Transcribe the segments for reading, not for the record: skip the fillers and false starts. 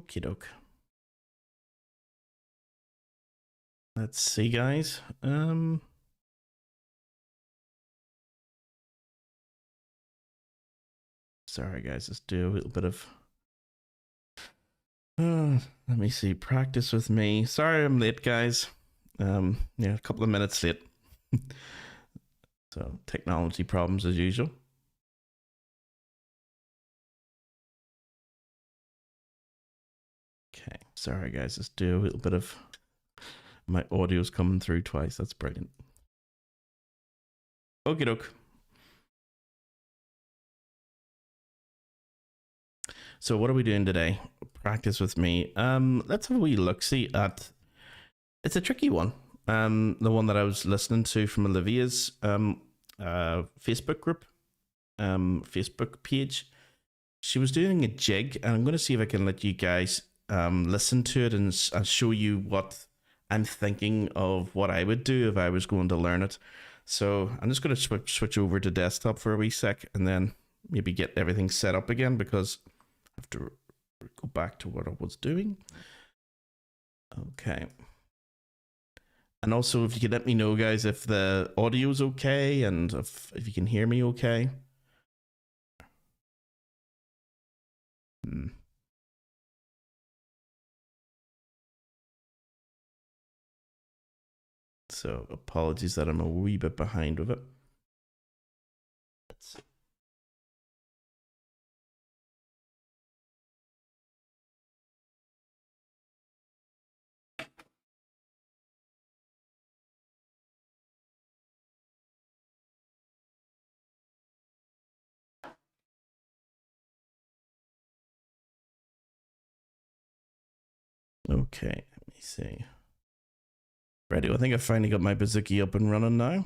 Okie doke. Let's see, guys. Sorry, guys. Let's do a little bit of. Let me see. Practice with me. Sorry, I'm late, guys. Yeah, a couple of minutes late. So technology problems as usual. Okay, sorry guys, let's do a little bit of my audio's coming through twice. That's brilliant. Okie doke. So what are we doing today? Practice with me. Let's have a wee look-see at. It's a tricky one. The one that I was listening to from Olivia's Facebook group, Facebook page. She was doing a jig, and I'm going to see if I can let you guys listen to it and show you what I'm thinking of what I would do if I was going to learn it. So I'm just going to switch over to desktop for a wee sec, and then maybe get everything set up again, because I have to go back to what I was doing. Okay. And also, if you could let me know, guys, if the audio's okay and if you can hear me okay. So apologies that I'm a wee bit behind with it. Let's see. Okay, let me see. Ready? I think I finally got my bouzouki up and running now.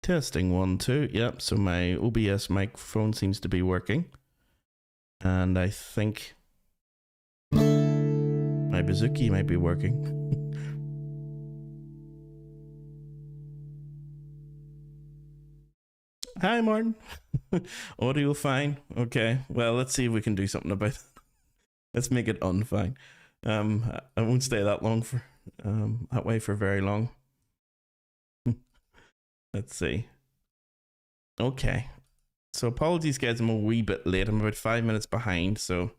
Testing 1, 2. Yep, so my OBS microphone seems to be working. And I think my bouzouki might be working. Hi, Martin. Audio fine. Okay. Well, let's see if we can do something about it. Let's make it unfine. I won't stay that long for that way for very long. Let's see. Okay. So apologies, guys. I'm a wee bit late. I'm about 5 minutes behind. So,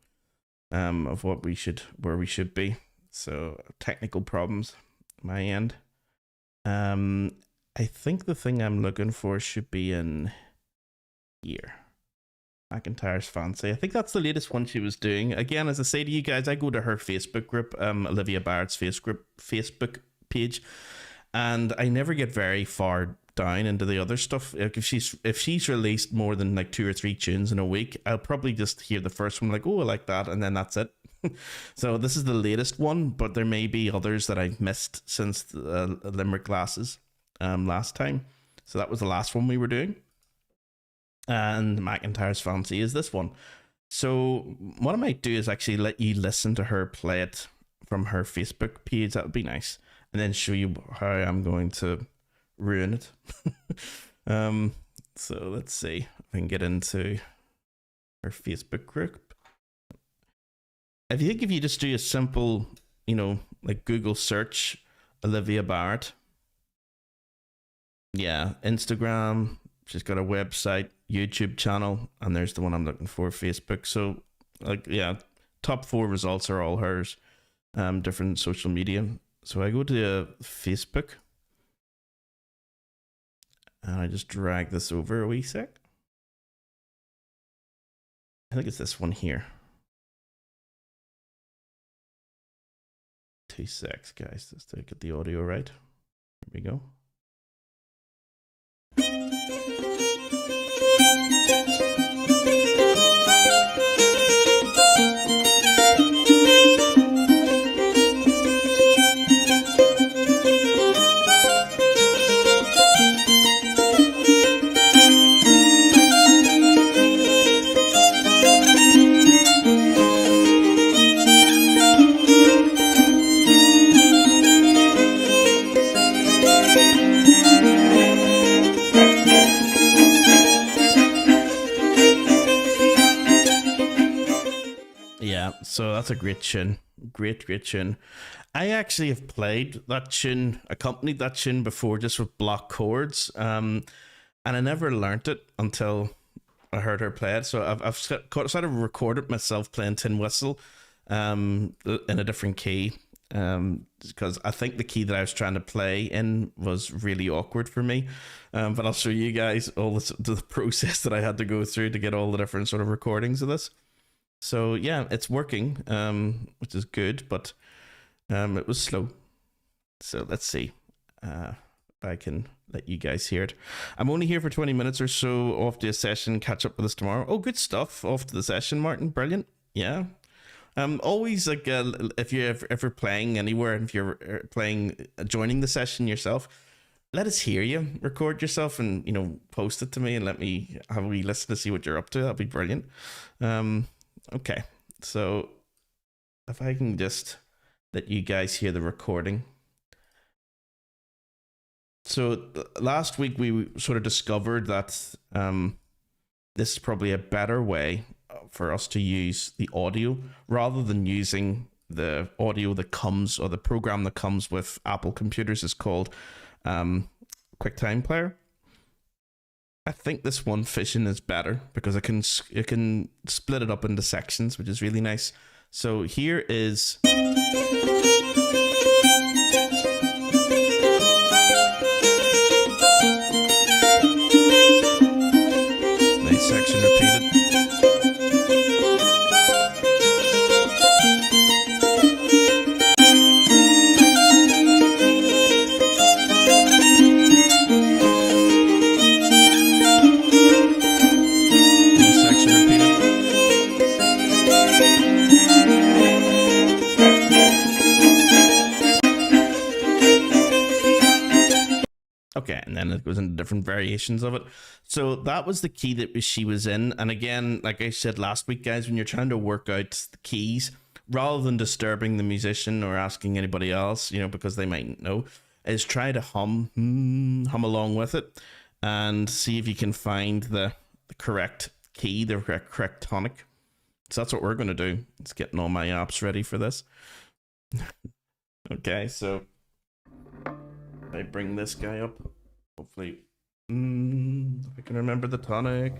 of where we should be. So technical problems, my end. I think the thing I'm looking for should be in here. McIntyre's Fancy. I think that's the latest one she was doing. Again, as I say to you guys, I go to her Facebook group, Olivia Barrett's Facebook page, and I never get very far down into the other stuff. Like if she's released more than like 2 or 3 tunes in a week, I'll probably just hear the first one, like, oh, I like that, and then that's it. So this is the latest one, but there may be others that I've missed since the Limerick classes last time. So that was the last one we were doing. And McIntyre's Fancy is this one. So what I might do is actually let you listen to her play it from her Facebook page. That would be nice. And then show you how I'm going to ruin it. So let's see if I can get into her Facebook group. I think if you just do a simple, like Google search Olivia Barrett. Yeah, Instagram. She's got a website, YouTube channel, and there's the one I'm looking for, Facebook. So, like, yeah, top 4 results are all hers. Different social media. So I go to Facebook, and I just drag this over a wee sec. I think it's this one here. 2 secs, guys, just to get the audio right. Here we go. So that's a great tune. Great tune. I actually have played that tune, accompanied that tune before, just with block chords. And I never learnt it until I heard her play it. So I've sort of recorded myself playing Tin Whistle in a different key. Because I think the key that I was trying to play in was really awkward for me. But I'll show you guys all the process that I had to go through to get all the different sort of recordings of this. So yeah, it's working, which is good, but it was slow. So let's see if I can let you guys hear it. I'm only here for 20 minutes or so, off to a session, catch up with us tomorrow. Oh, good stuff. Off to the session, Martin. Brilliant. Yeah. Always like if you're ever playing anywhere, if you're playing, joining the session yourself, let us hear you. Record yourself and, you know, post it to me and let me have a wee listen to see what you're up to. That'd be brilliant. Okay, so if I can just let you guys hear the recording. So last week we sort of discovered that this is probably a better way for us to use the audio rather than using the audio that comes, or the program that comes with Apple computers is called QuickTime Player. I think this one Fission is better because it can split it up into sections, which is really nice. So here is nice section repeated. Okay, and then it goes into different variations of it. So that was the key that she was in. And again, like I said last week, guys, when you're trying to work out the keys, rather than disturbing the musician or asking anybody else, you know, because they might know, is try to hum along with it and see if you can find the correct key, the correct tonic. So that's what we're going to do. It's getting all my apps ready for this. Okay, so I bring this guy up. Hopefully, if I can remember the tonic.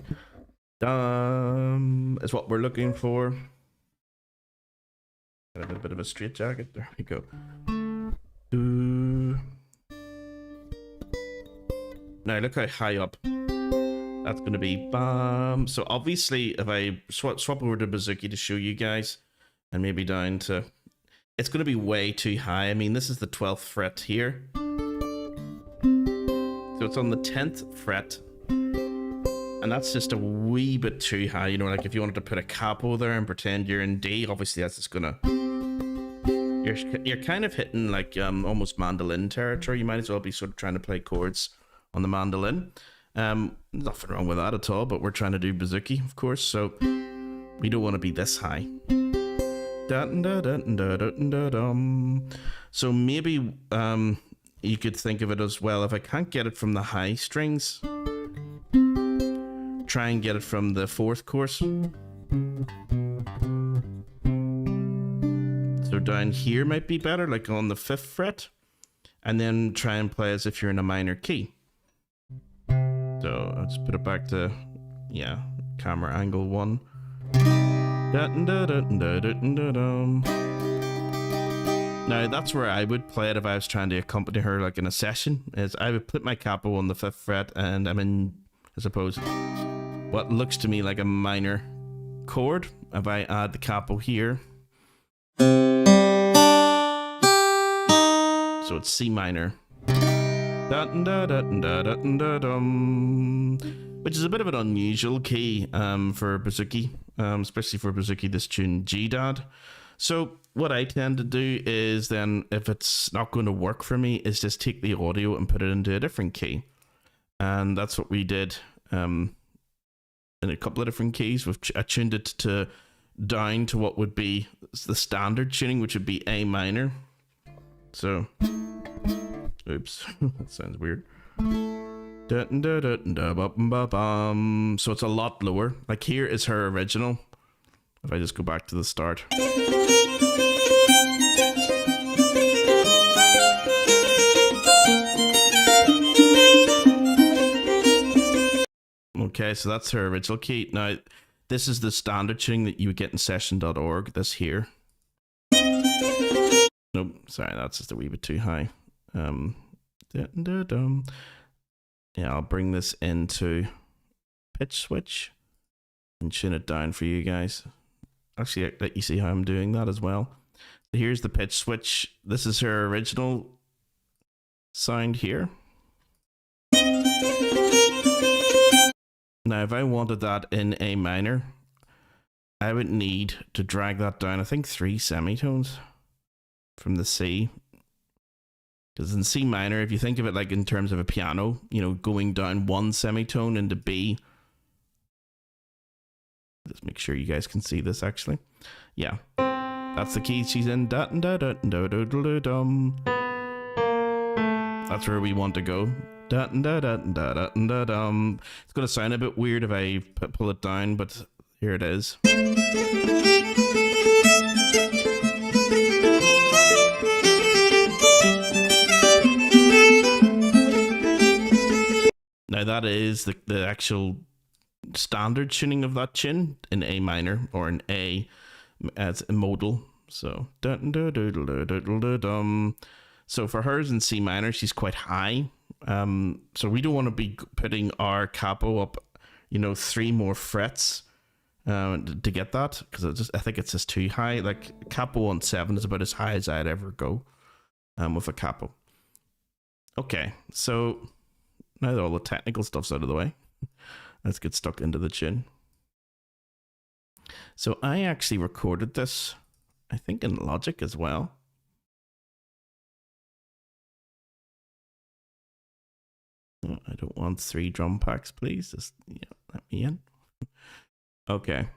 Is what we're looking for. Got a bit of a straight jacket. There we go. Now look how high up. That's going to be bam. So obviously, if I swap over to Bouzouki to show you guys, and maybe down to, it's going to be way too high. I mean, this is the 12th fret here. So it's on the 10th fret, and that's just a wee bit too high. You know, like if you wanted to put a capo there and pretend you're in D, obviously that's just gonna, you're kind of hitting like almost mandolin territory. You might as well be sort of trying to play chords on the mandolin. Nothing wrong with that at all, but we're trying to do Bouzouki, of course, so we don't want to be this high. So maybe you could think of it as, well, if I can't get it from the high strings, try and get it from the 4th course. So down here might be better, like on the 5th fret, and then try and play as if you're in a minor key. So let's put it back to, yeah, camera angle 1. Now that's where I would play it if I was trying to accompany her like in a session, is I would put my capo on the 5th fret and I'm in, I suppose, what looks to me like a minor chord. If I add the capo here, so it's C minor, which is a bit of an unusual key for Bouzouki, especially for Bouzouki, this tune G-Dad. So what I tend to do is then, if it's not going to work for me, is just take the audio and put it into a different key. And that's what we did in a couple of different keys. I tuned it to down to what would be the standard tuning, which would be A minor. So, oops, that sounds weird. So it's a lot lower. Like here is her original. If I just go back to the start. Okay, so that's her original key. Now, this is the standard tuning that you would get in session.org, this here. Nope, sorry, that's just a wee bit too high. Yeah, I'll bring this into pitch switch and tune it down for you guys. Actually, I'll let you see how I'm doing that as well. So here's the pitch switch. This is her original sound here. Now, if I wanted that in A minor, I would need to drag that down, I think 3 semitones from the C. Because in C minor, if you think of it like in terms of a piano, you know, going down 1 semitone into B. Just make sure you guys can see this actually. Yeah, that's the key she's in. That's where we want to go. It's going to sound a bit weird if I pull it down, but here it is. Now that is the actual standard tuning of that tune in A minor or in A as a modal. So so for hers in C minor, she's quite high. So we don't want to be putting our capo up, you know, 3 more frets to get that, because I think it's just too high. Like capo on 7 is about as high as I'd ever go with a capo. Okay, so now that all the technical stuff's out of the way, let's get stuck into the tune. So I actually recorded this, I think, in Logic as well. Oh, I don't want 3 drum packs, please. Just let me in. Okay.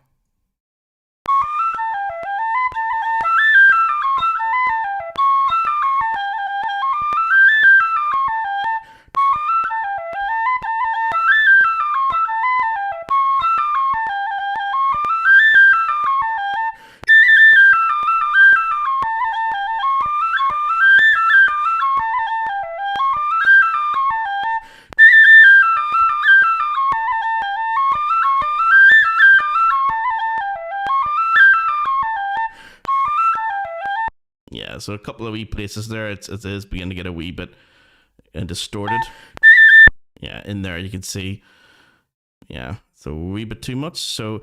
Yeah, so a couple of wee places there, it is beginning to get a wee bit distorted. Yeah, in there you can see, yeah, so a wee bit too much. So,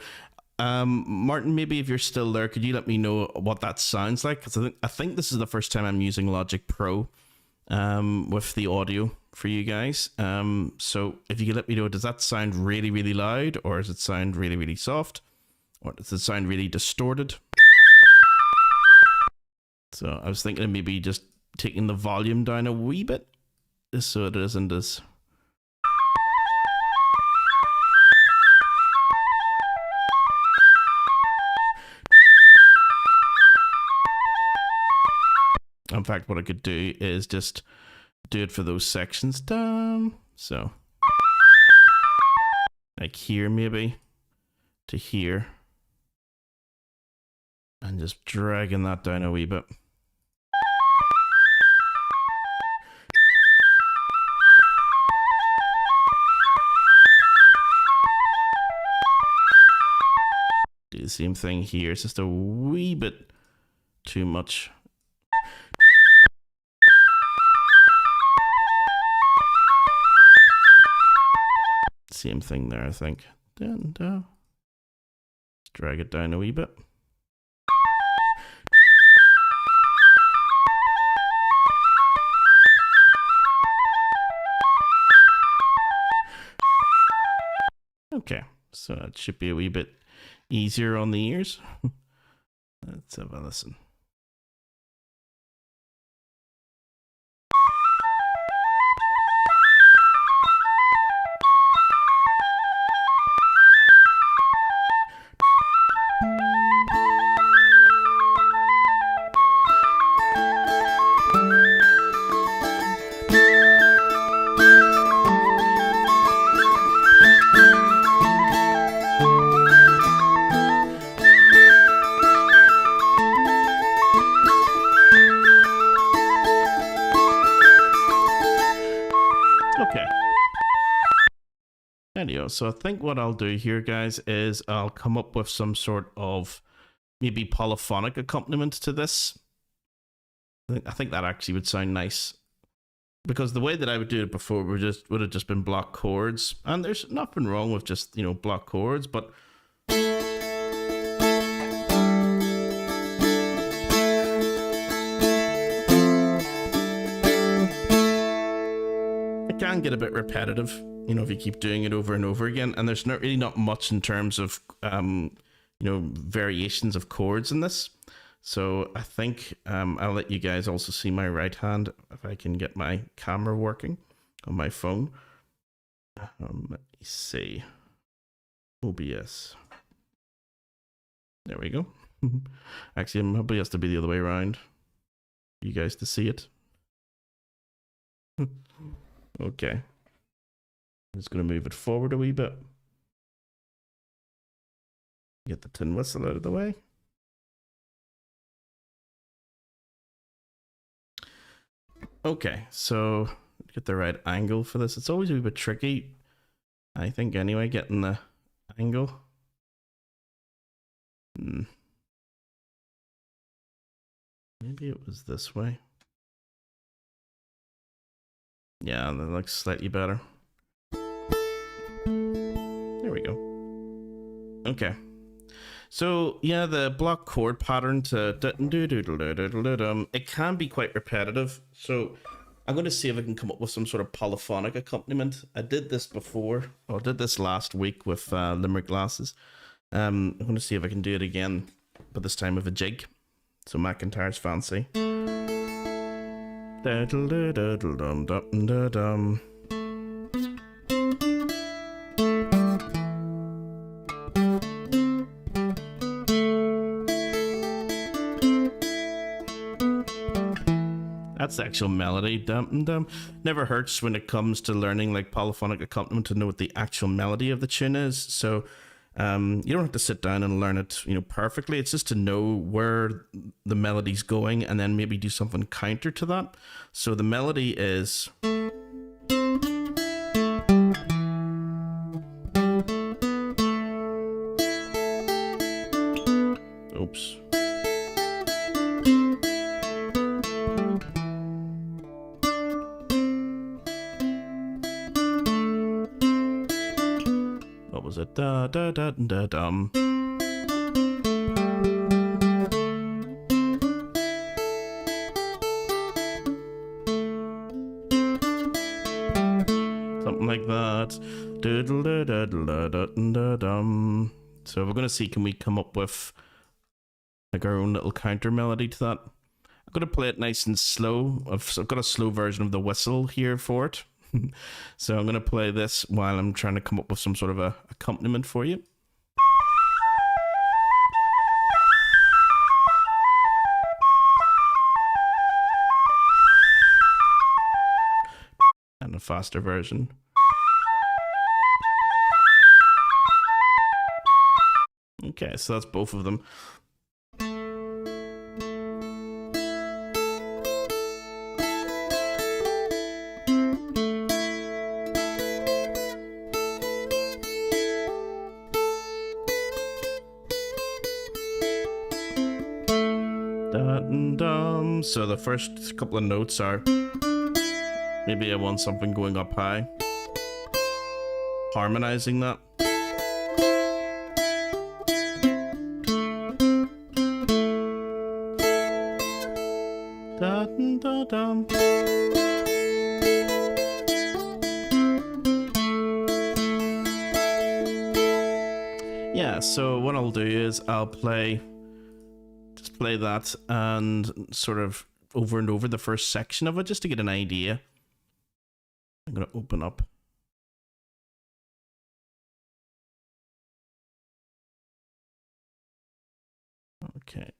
Martin, maybe if you're still there, could you let me know what that sounds like? Because I think this is the first time I'm using Logic Pro with the audio for you guys. So if you could let me know, does that sound really, really loud, or does it sound really, really soft, or does it sound really distorted? So I was thinking of maybe just taking the volume down a wee bit, just so it isn't as... In fact, what I could do is just do it for those sections down. So, like here maybe, to here. And just dragging that down a wee bit. Do the same thing here. It's just a wee bit too much. Same thing there, I think. And drag it down a wee bit. Okay, so it should be a wee bit easier on the ears. Let's have a listen. Rightio. So I think what I'll do here, guys, is I'll come up with some sort of maybe polyphonic accompaniment to this. I think that actually would sound nice. Because the way that I would do it before would have just been block chords. And there's nothing wrong with just, you know, block chords, but it can get a bit repetitive, you know, if you keep doing it over and over again. And there's not really not much in terms of you know, variations of chords in this. So I think I'll let you guys also see my right hand if I can get my camera working on my phone. Let me see. OBS. There we go. Actually, it probably has to be the other way around for you guys to see it. Okay. I'm just going to move it forward a wee bit. Get the tin whistle out of the way. Okay, so get the right angle for this. It's always a bit tricky, I think, anyway, getting the angle. Maybe it was this way. Yeah, that looks slightly better. There we go. Okay. So yeah, the block chord pattern to it can be quite repetitive. So I'm going to see if I can come up with some sort of polyphonic accompaniment. I did this before, or I did this last week with Limerick Glasses. I'm going to see if I can do it again, but this time with a jig. So McIntyre's Fancy. That's the actual melody. Dum dum. Never hurts when it comes to learning like polyphonic accompaniment to know what the actual melody of the tune is. So you don't have to sit down and learn it, you know, perfectly. It's just to know where the melody's going and then maybe do something counter to that. So the melody is. Oops. What was it? Da da da da dum. Something like that. Doodle da da da da da dum. So we're gonna see, can we come up with like our own little counter melody to that? I'm gonna play it nice and slow. I've got a slow version of the whistle here for it. So I'm going to play this while I'm trying to come up with some sort of a accompaniment for you. And a faster version. Okay, so that's both of them. So the first couple of notes are, maybe I want something going up high, harmonizing that. Yeah, so what I'll do is I'll play that and sort of over and over the first section of it just to get an idea. I'm going to open up. Okay.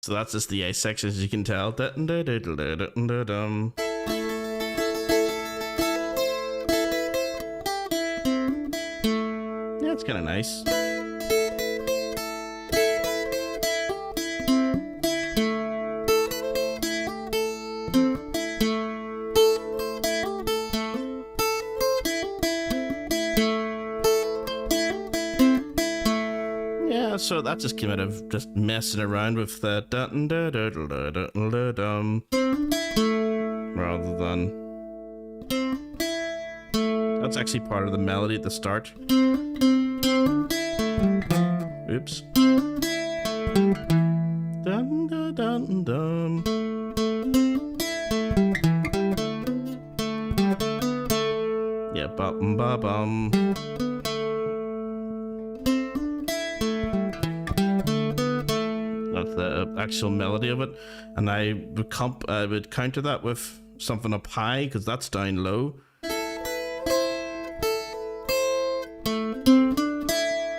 So that's just the A section, as you can tell. So nice. Yeah, so that just came out of just messing around with the rather than... That's actually part of the melody at the start. Oops. Dun, dun, dun, dun. Yeah, bum ba bum. That's the actual melody of it, and I would counter that with something up high because that's down low.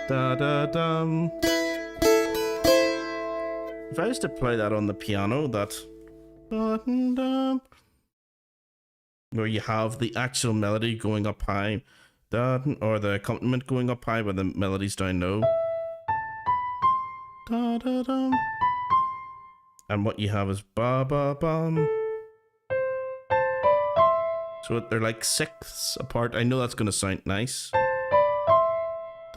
Da da dum. If I was to play that on the piano, that where you have the actual melody going up high, or the accompaniment going up high, where the melody's down low. Da da dum. And what you have is ba ba bum. So they're like sixths apart. I know that's gonna sound nice.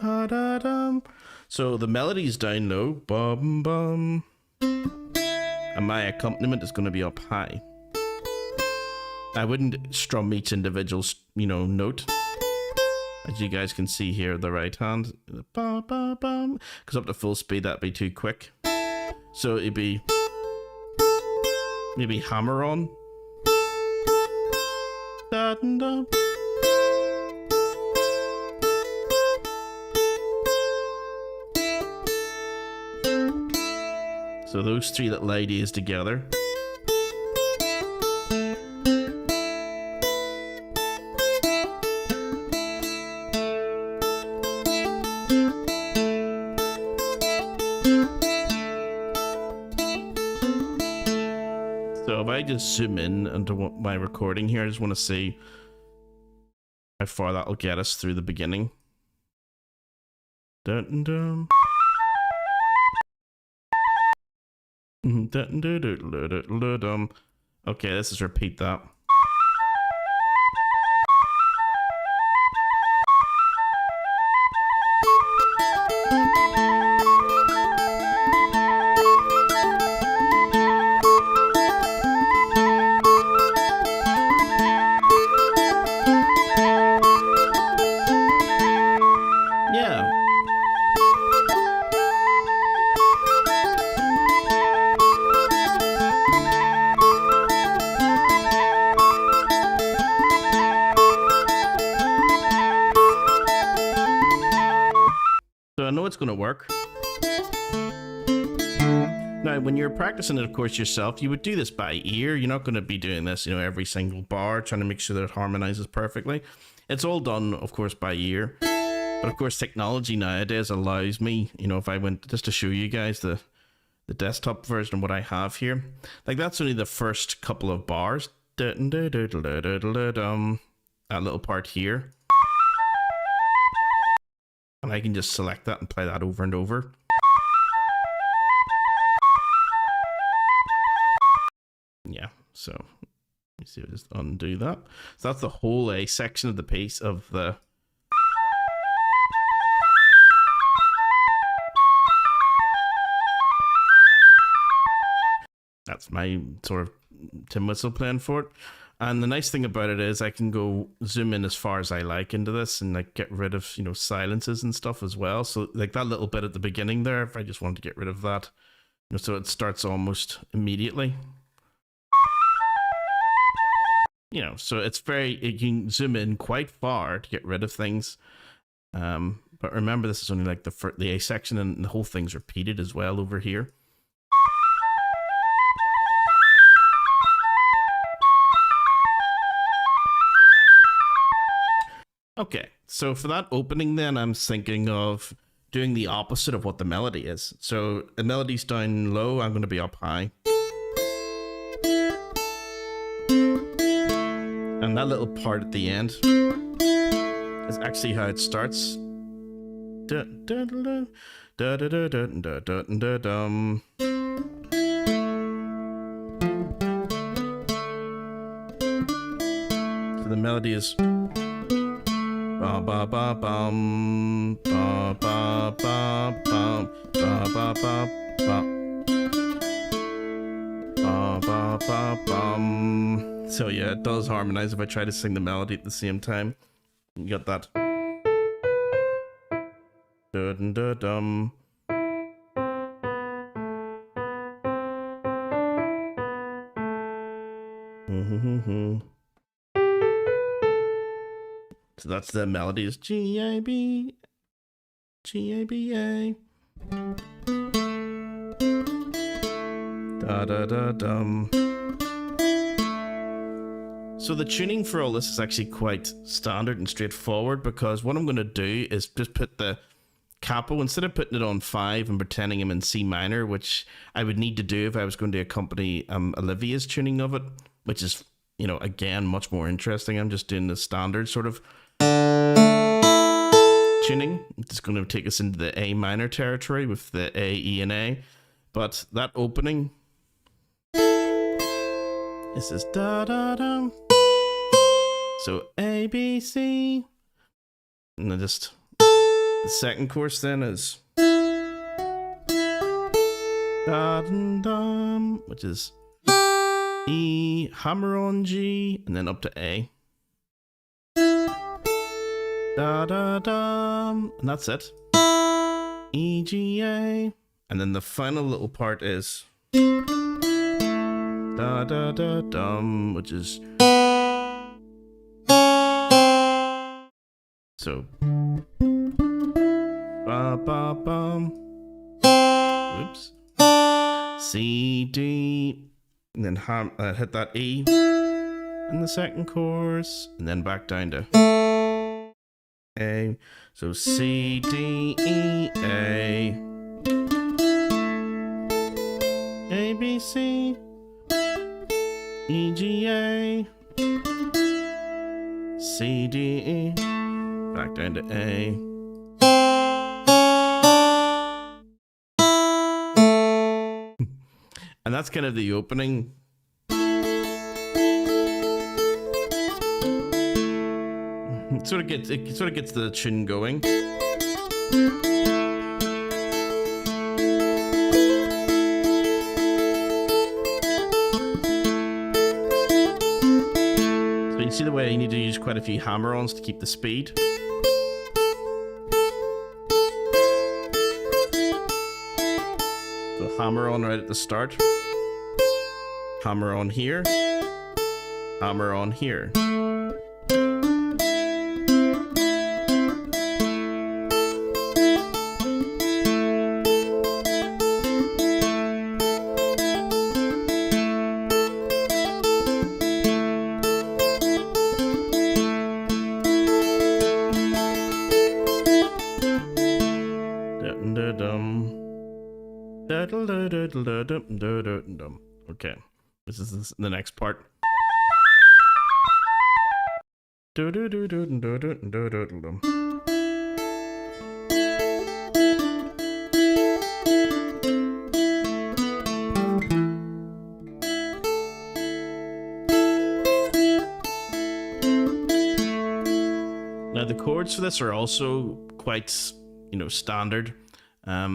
Da da dum. So the melody's down low, bum bum, and my accompaniment is gonna be up high. I wouldn't strum each individual, note. As you guys can see here, the right hand, ba ba bum, because up to full speed that'd be too quick. So it'd be maybe hammer on. Da da da. So those three little ideas together. So if I just zoom in into my recording here, I just want to see how far that'll get us through the beginning. Dun dun. Okay, let's just repeat that. Yeah. So I know it's going to work. Now, when you're practicing it, of course, yourself, you would do this by ear. You're not going to be doing this, every single bar, trying to make sure that it harmonizes perfectly. It's all done, of course, by ear. But of course, technology nowadays allows me, if I went just to show you guys the desktop version of what I have here, like that's only the first couple of bars. That little part here. And I can just select that and play that over and over. Yeah, so let me see, I'll just undo that. So that's the whole A section of the piece of the... That's my sort of tin whistle playing for it. And the nice thing about it is I can go zoom in as far as I like into this and like get rid of, silences and stuff as well. So like that little bit at the beginning there, if I just wanted to get rid of that, so it starts almost immediately. So it's you can zoom in quite far to get rid of things. But remember, this is only like the A section, and the whole thing's repeated as well over here. Okay, so for that opening then, I'm thinking of doing the opposite of what the melody is. So the melody's down low, I'm going to be up high. And that little part at the end is actually how it starts. da da da da da da da da da dum. So the melody is ba ba ba bum ba ba ba bum ba ba ba ba ba ba ba bum. So yeah, it does harmonize if I try to sing the melody at the same time. You got that. Da da dum. So that's the melody is G-A-B, G-A-B-A. Da da da dum. So the tuning for all this is actually quite standard and straightforward, because what I'm going to do is just put the capo, instead of putting it on 5 and pretending I'm in C minor, which I would need to do if I was going to accompany Olivia's tuning of it, which is, you know, again, much more interesting. I'm just doing the standard sort of tuning. It's going to take us into the A minor territory with the A, E, and A. But that opening, this is da da da. So A, B, C, and then just the second chorus then is da dum dum, which is E, hammer on G, and then up to A. Da da dum, and that's it. E, G, A, and then the final little part is da da da dum, which is so ba ba bum. Oops. C, D, and then hit that E in the second chorus, and then back down to A. So C, D, E, A, A, B, C, E, G, A, C, D, E, back down to A. And that's kind of the opening. It sort of gets the tune going. So you see the way you need to use quite a few hammer-ons to keep the speed. So hammer on right at the start. Hammer on here. Hammer on here. Okay, this is the next part. Now the chords for this are also quite, you know, standard. Let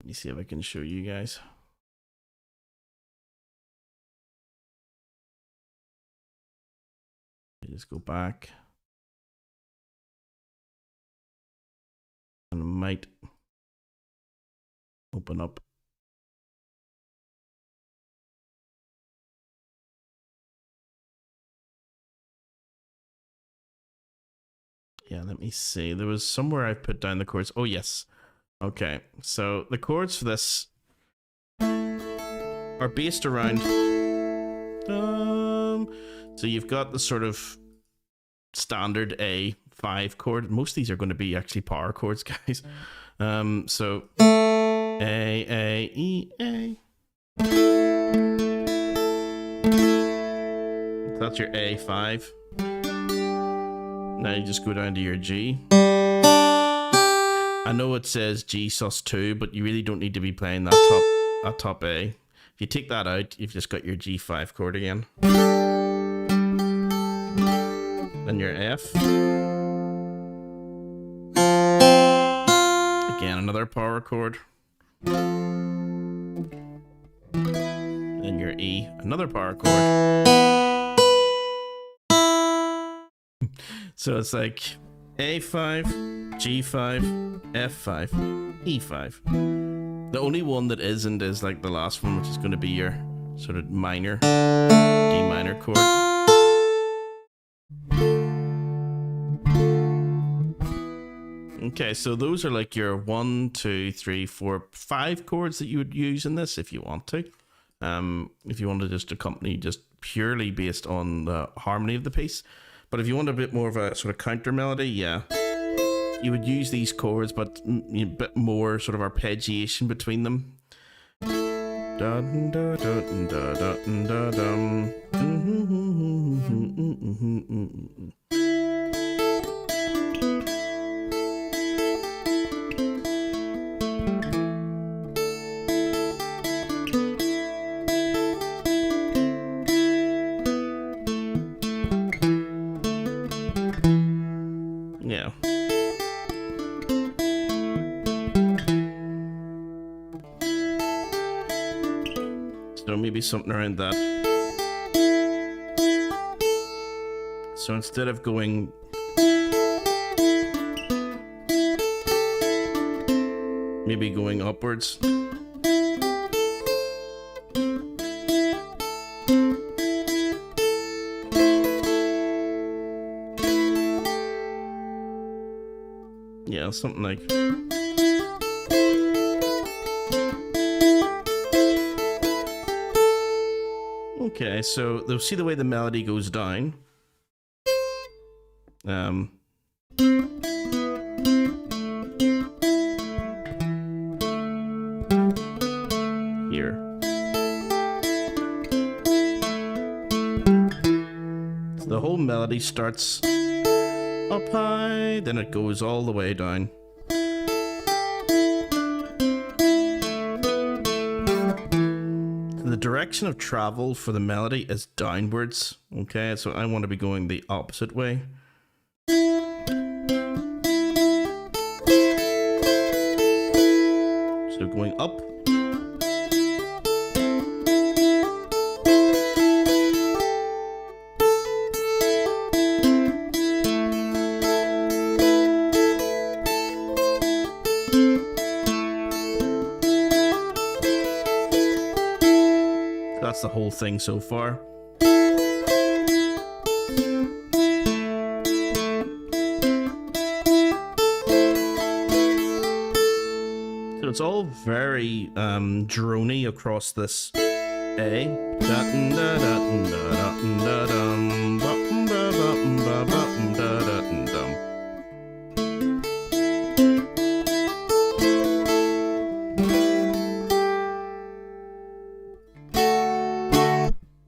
me see if I can show you guys. Just go back. And I might open up. Yeah, let me see. There was somewhere I put down the chords. Oh, yes. Okay, so the chords for this are based around so you've got the sort of standard A5 chord. Most of these are going to be actually power chords, guys. So A, E, A. That's your A5. Now you just go down to your G. I know it says G sus2, but you really don't need to be playing that top A. If you take that out, you've just got your G5 chord again. Then your F. Again, another power chord. Then your E, another power chord. So it's like A5, G5, F5, E5. The only one that isn't is like the last one, which is going to be your sort of minor, D minor chord. Okay, so those are like your 1, 2, 3, 4, 5 chords that you would use in this if you want to. If you want to just accompany just purely based on the harmony of the piece. But if you want a bit more of a sort of counter melody, yeah, you would use these chords, but a bit more sort of arpeggiation between them. Yeah. So maybe something around that. So instead of going maybe going upwards. Yeah, something like. Okay, so they'll see the way the melody goes down. Here. So the whole melody starts up high, then it goes all the way down. The direction of travel for the melody is downwards. Okay, so I want to be going the opposite way. So going up. That's the whole thing so far. So it's all very drony across this A.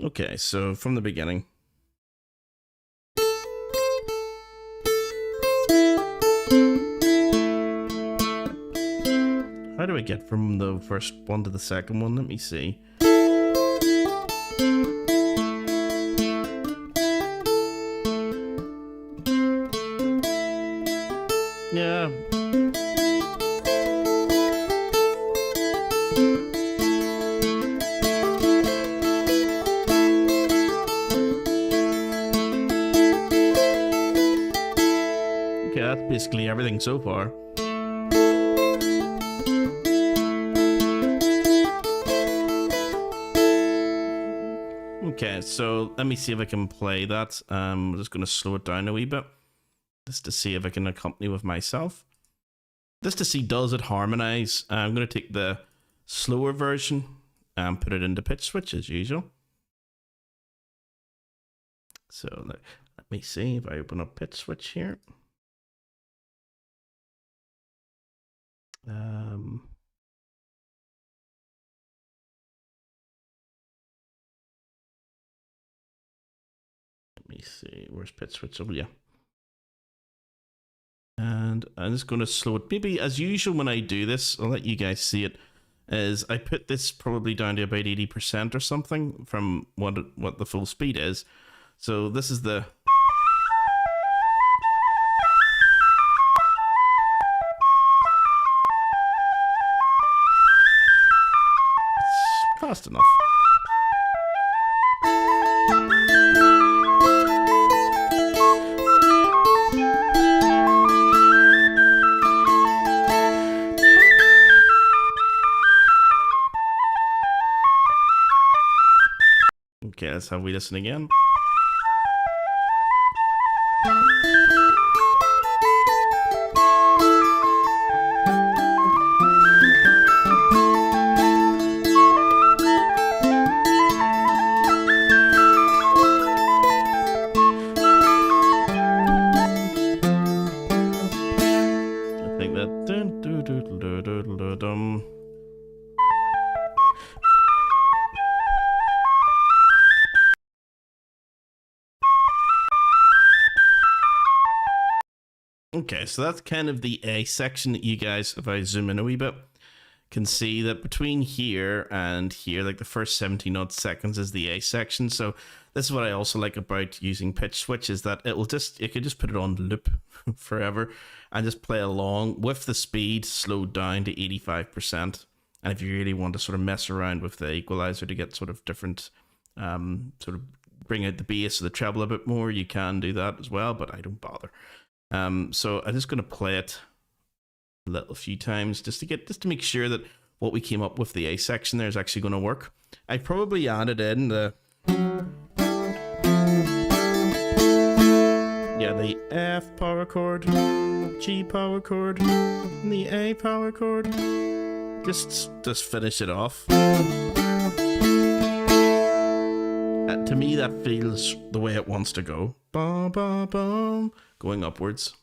Okay, so from the beginning. How do I get from the first one to the second one? Let me see. Yeah. Okay, that's basically everything so far. Okay, so let me see if I can play that. I'm just going to slow it down a wee bit, just to see if I can accompany with myself. Just to see, does it harmonize? I'm going to take the slower version and put it into pitch switch as usual. So let me see if I open up pitch switch here. Let me see, where's pitch switch? Oh yeah. And And I'm just going to slow it. Maybe as usual when I do this, I'll let you guys see it, is I put this probably down to about 80% or something from what the full speed is. So this is the... It's fast enough. Okay, let's have we listen again. I think that okay, so that's kind of the A section that you guys, if I zoom in a wee bit, can see that between here and here, like the first 17 odd seconds is the A section. So this is what I also like about using pitch switch, is that you can just put it on loop forever and just play along with the speed slowed down to 85%. And if you really want to sort of mess around with the equalizer to get sort of different, sort of bring out the bass or the treble a bit more, you can do that as well, but I don't bother. So I'm just going to play it a few times just to make sure that what we came up with, the A section there, is actually going to work. I probably added in the the F power chord, G power chord, and the A power chord. Just finish it off. To me, that feels the way it wants to go. Bum, bum, bum, going upwards.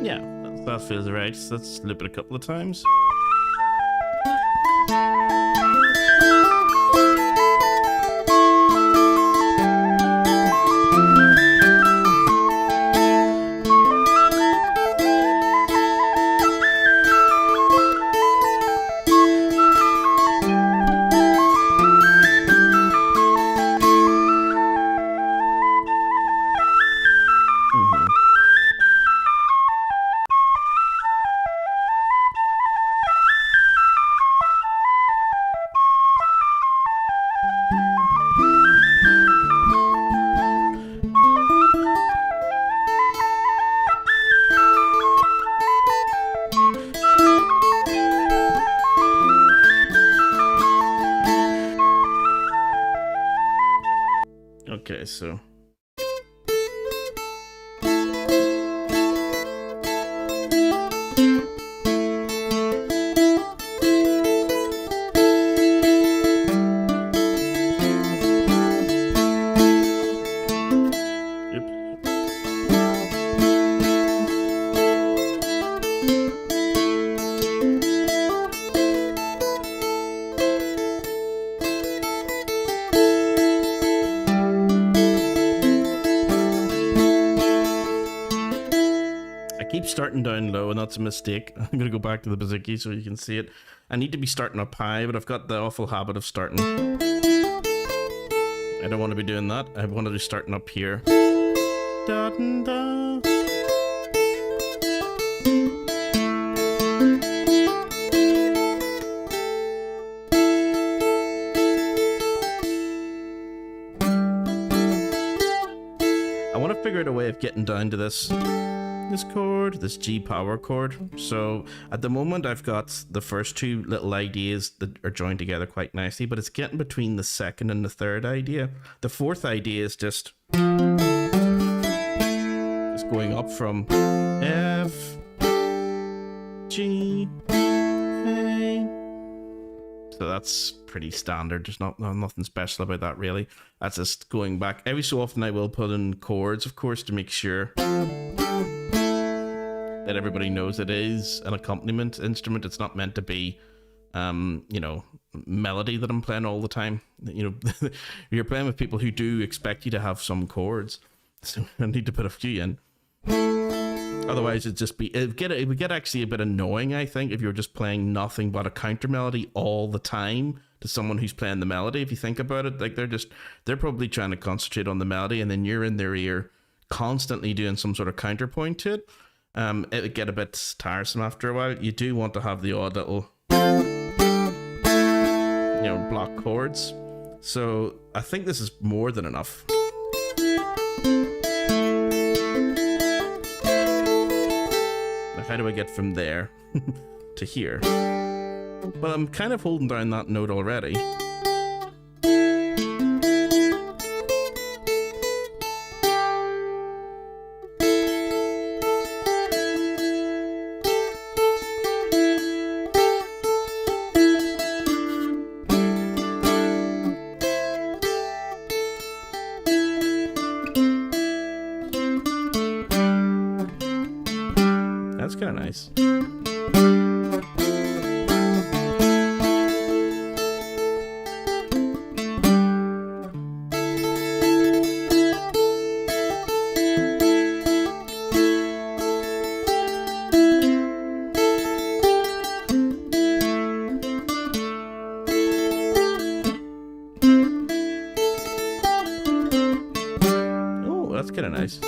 Yeah, that feels right. So let's loop it a couple of times. Okay, so keep starting down low, and that's a mistake. I'm going to go back to the bouzouki so you can see it. I need to be starting up high, but I've got the awful habit of starting. I don't want to be doing that. I want to be starting up here. Da, da. I want to figure out a way of getting down to this chord, this G power chord. So at the moment I've got the first two little ideas that are joined together quite nicely, but it's getting between the second and the third idea. The fourth idea is just going up from F, G, A, So that's pretty standard. There's nothing special about that really. That's just going back. Every so often I will put in chords, of course, to make sure that everybody knows it is an accompaniment instrument. It's not meant to be, you know, melody that I'm playing all the time. You know, you're playing with people who do expect you to have some chords. So I need to put a few in. Otherwise, it would get actually a bit annoying, I think, if you're just playing nothing but a counter melody all the time to someone who's playing the melody. If you think about it, like they're probably trying to concentrate on the melody, and then you're in their ear constantly doing some sort of counterpoint to it. It would get a bit tiresome after a while. You do want to have the odd little, you know, block chords. So I think this is more than enough. How do I get from there to here? But I'm kind of holding down that note already. That's kind of nice. Oh, that's kind of nice.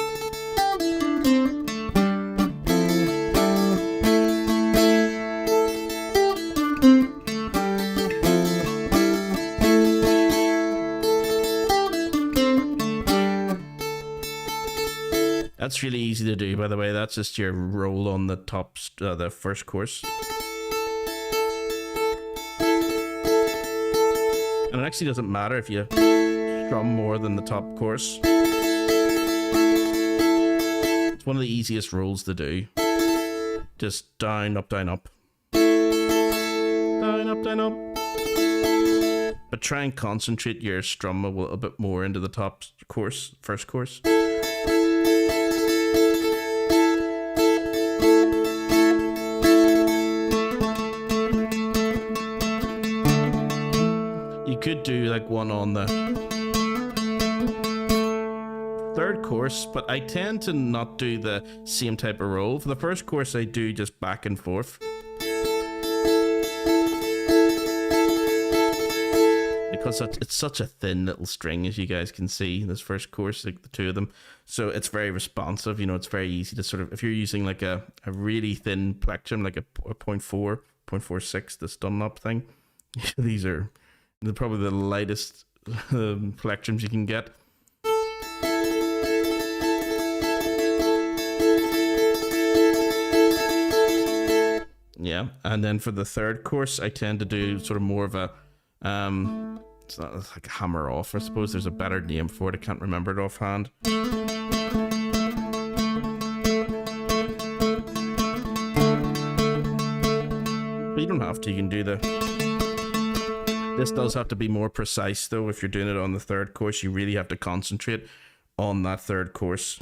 That's really easy to do, by the way. That's just your roll on the top, the first course. And it actually doesn't matter if you strum more than the top course. It's one of the easiest rolls to do. Just down, up, down, up. Down, up, down, up. But try and concentrate your strum a little bit more into the top course, first course. You could do like one on the third course, but I tend to not do the same type of roll. For the first course, I do just back and forth. Because it's such a thin little string, as you guys can see, this first course, like the two of them. So it's very responsive, you know, it's very easy to sort of, if you're using like a really thin plectrum, like a 0.4, 0.46, this Dunlop thing, these are probably the lightest plectrums you can get. Yeah, and then for the third course, I tend to do sort of more of a, it's not like a hammer off, I suppose. There's a better name for it, I can't remember it offhand. But you don't have to, you can do this does have to be more precise though. If you're doing it on the third course, you really have to concentrate on that third course.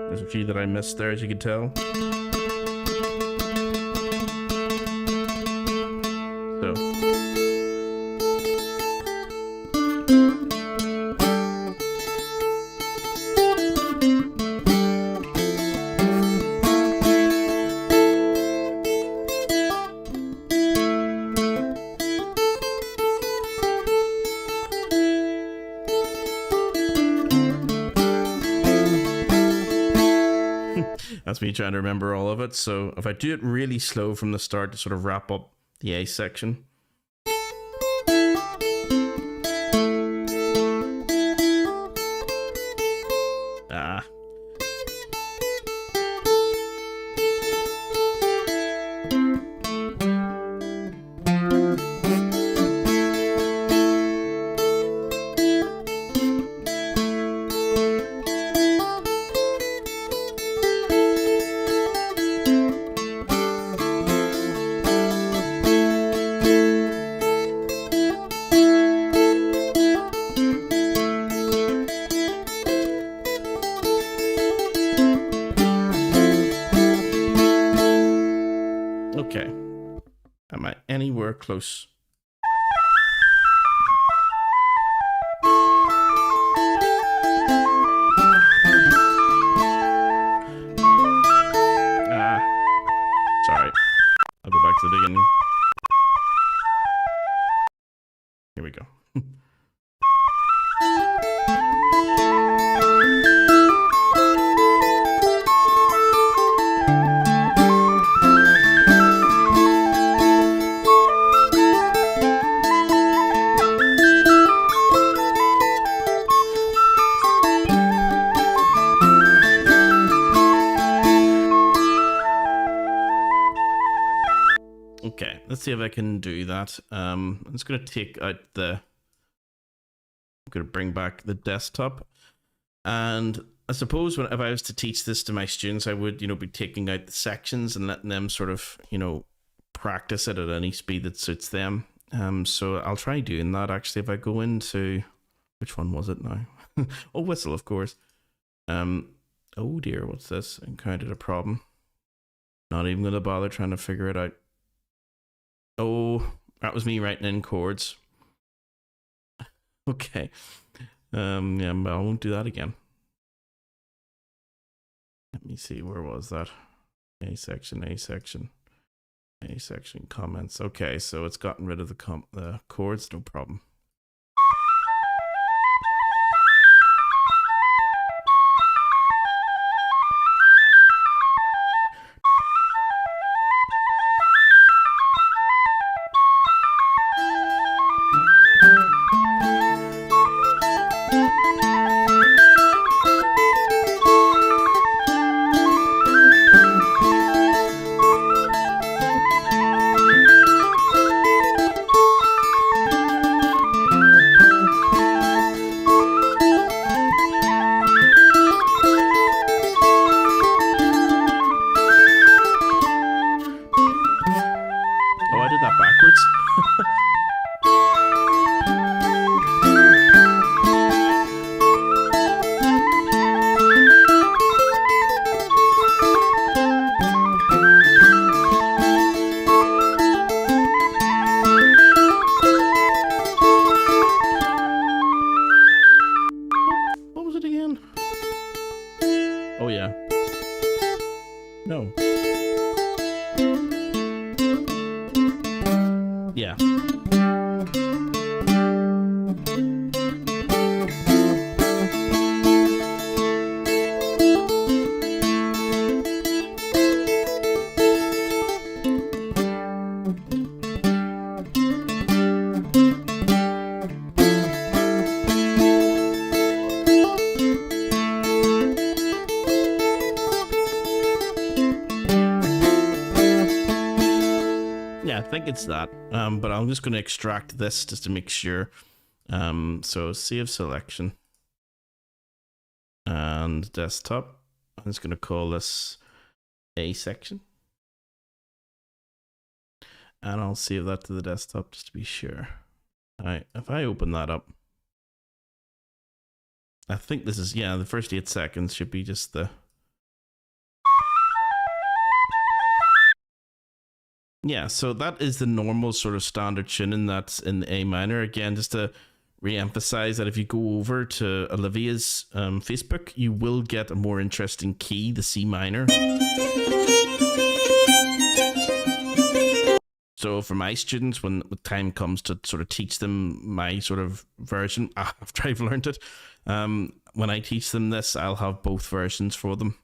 There's a few that I missed there, as you can tell. That's me trying to remember all of it. So if I do it really slow from the start to sort of wrap up the A section. we're close. Sorry. I'll go back to the beginning. Here we go. Okay, let's see if I can do that. I'm just going to take out I'm going to bring back the desktop. And I suppose if I was to teach this to my students, I would, be taking out the sections and letting them sort of, practice it at any speed that suits them. So I'll try doing that actually. If I go into, which one was it now? Oh, whistle, of course. Oh dear, what's this? Encountered a problem. Not even going to bother trying to figure it out. Oh, that was me writing in chords. Okay. Yeah, but I won't do that again. Let me see, where was that? A section, comments. Okay, so it's gotten rid of the chords, no problem. It's that, but I'm just going to extract this just to make sure. So save selection and desktop. I'm just going to call this A section, and I'll save that to the desktop just to be sure. All right, if I open that up, I think this is, the first 8 seconds should be just the. Yeah, so that is the normal sort of standard tuning that's in the A minor. Again, just to re-emphasize that if you go over to Olivia's Facebook, you will get a more interesting key, the C minor. So for my students, when the time comes to sort of teach them my sort of version, after I've learned it, when I teach them this, I'll have both versions for them.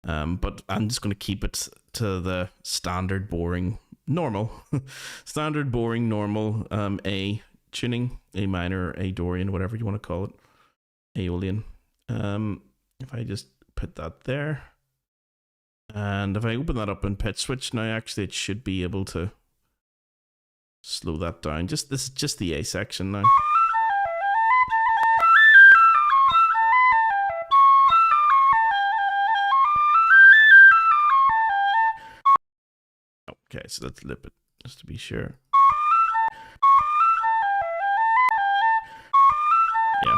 But I'm just going to keep it to the standard boring normal standard boring normal A tuning, A minor, A Dorian, whatever you want to call it, Aeolian. If I just put that there, and if I open that up in pitch switch now, actually it should be able to slow that down. This is just the A section now. Okay, so let's lip it just to be sure. Yeah.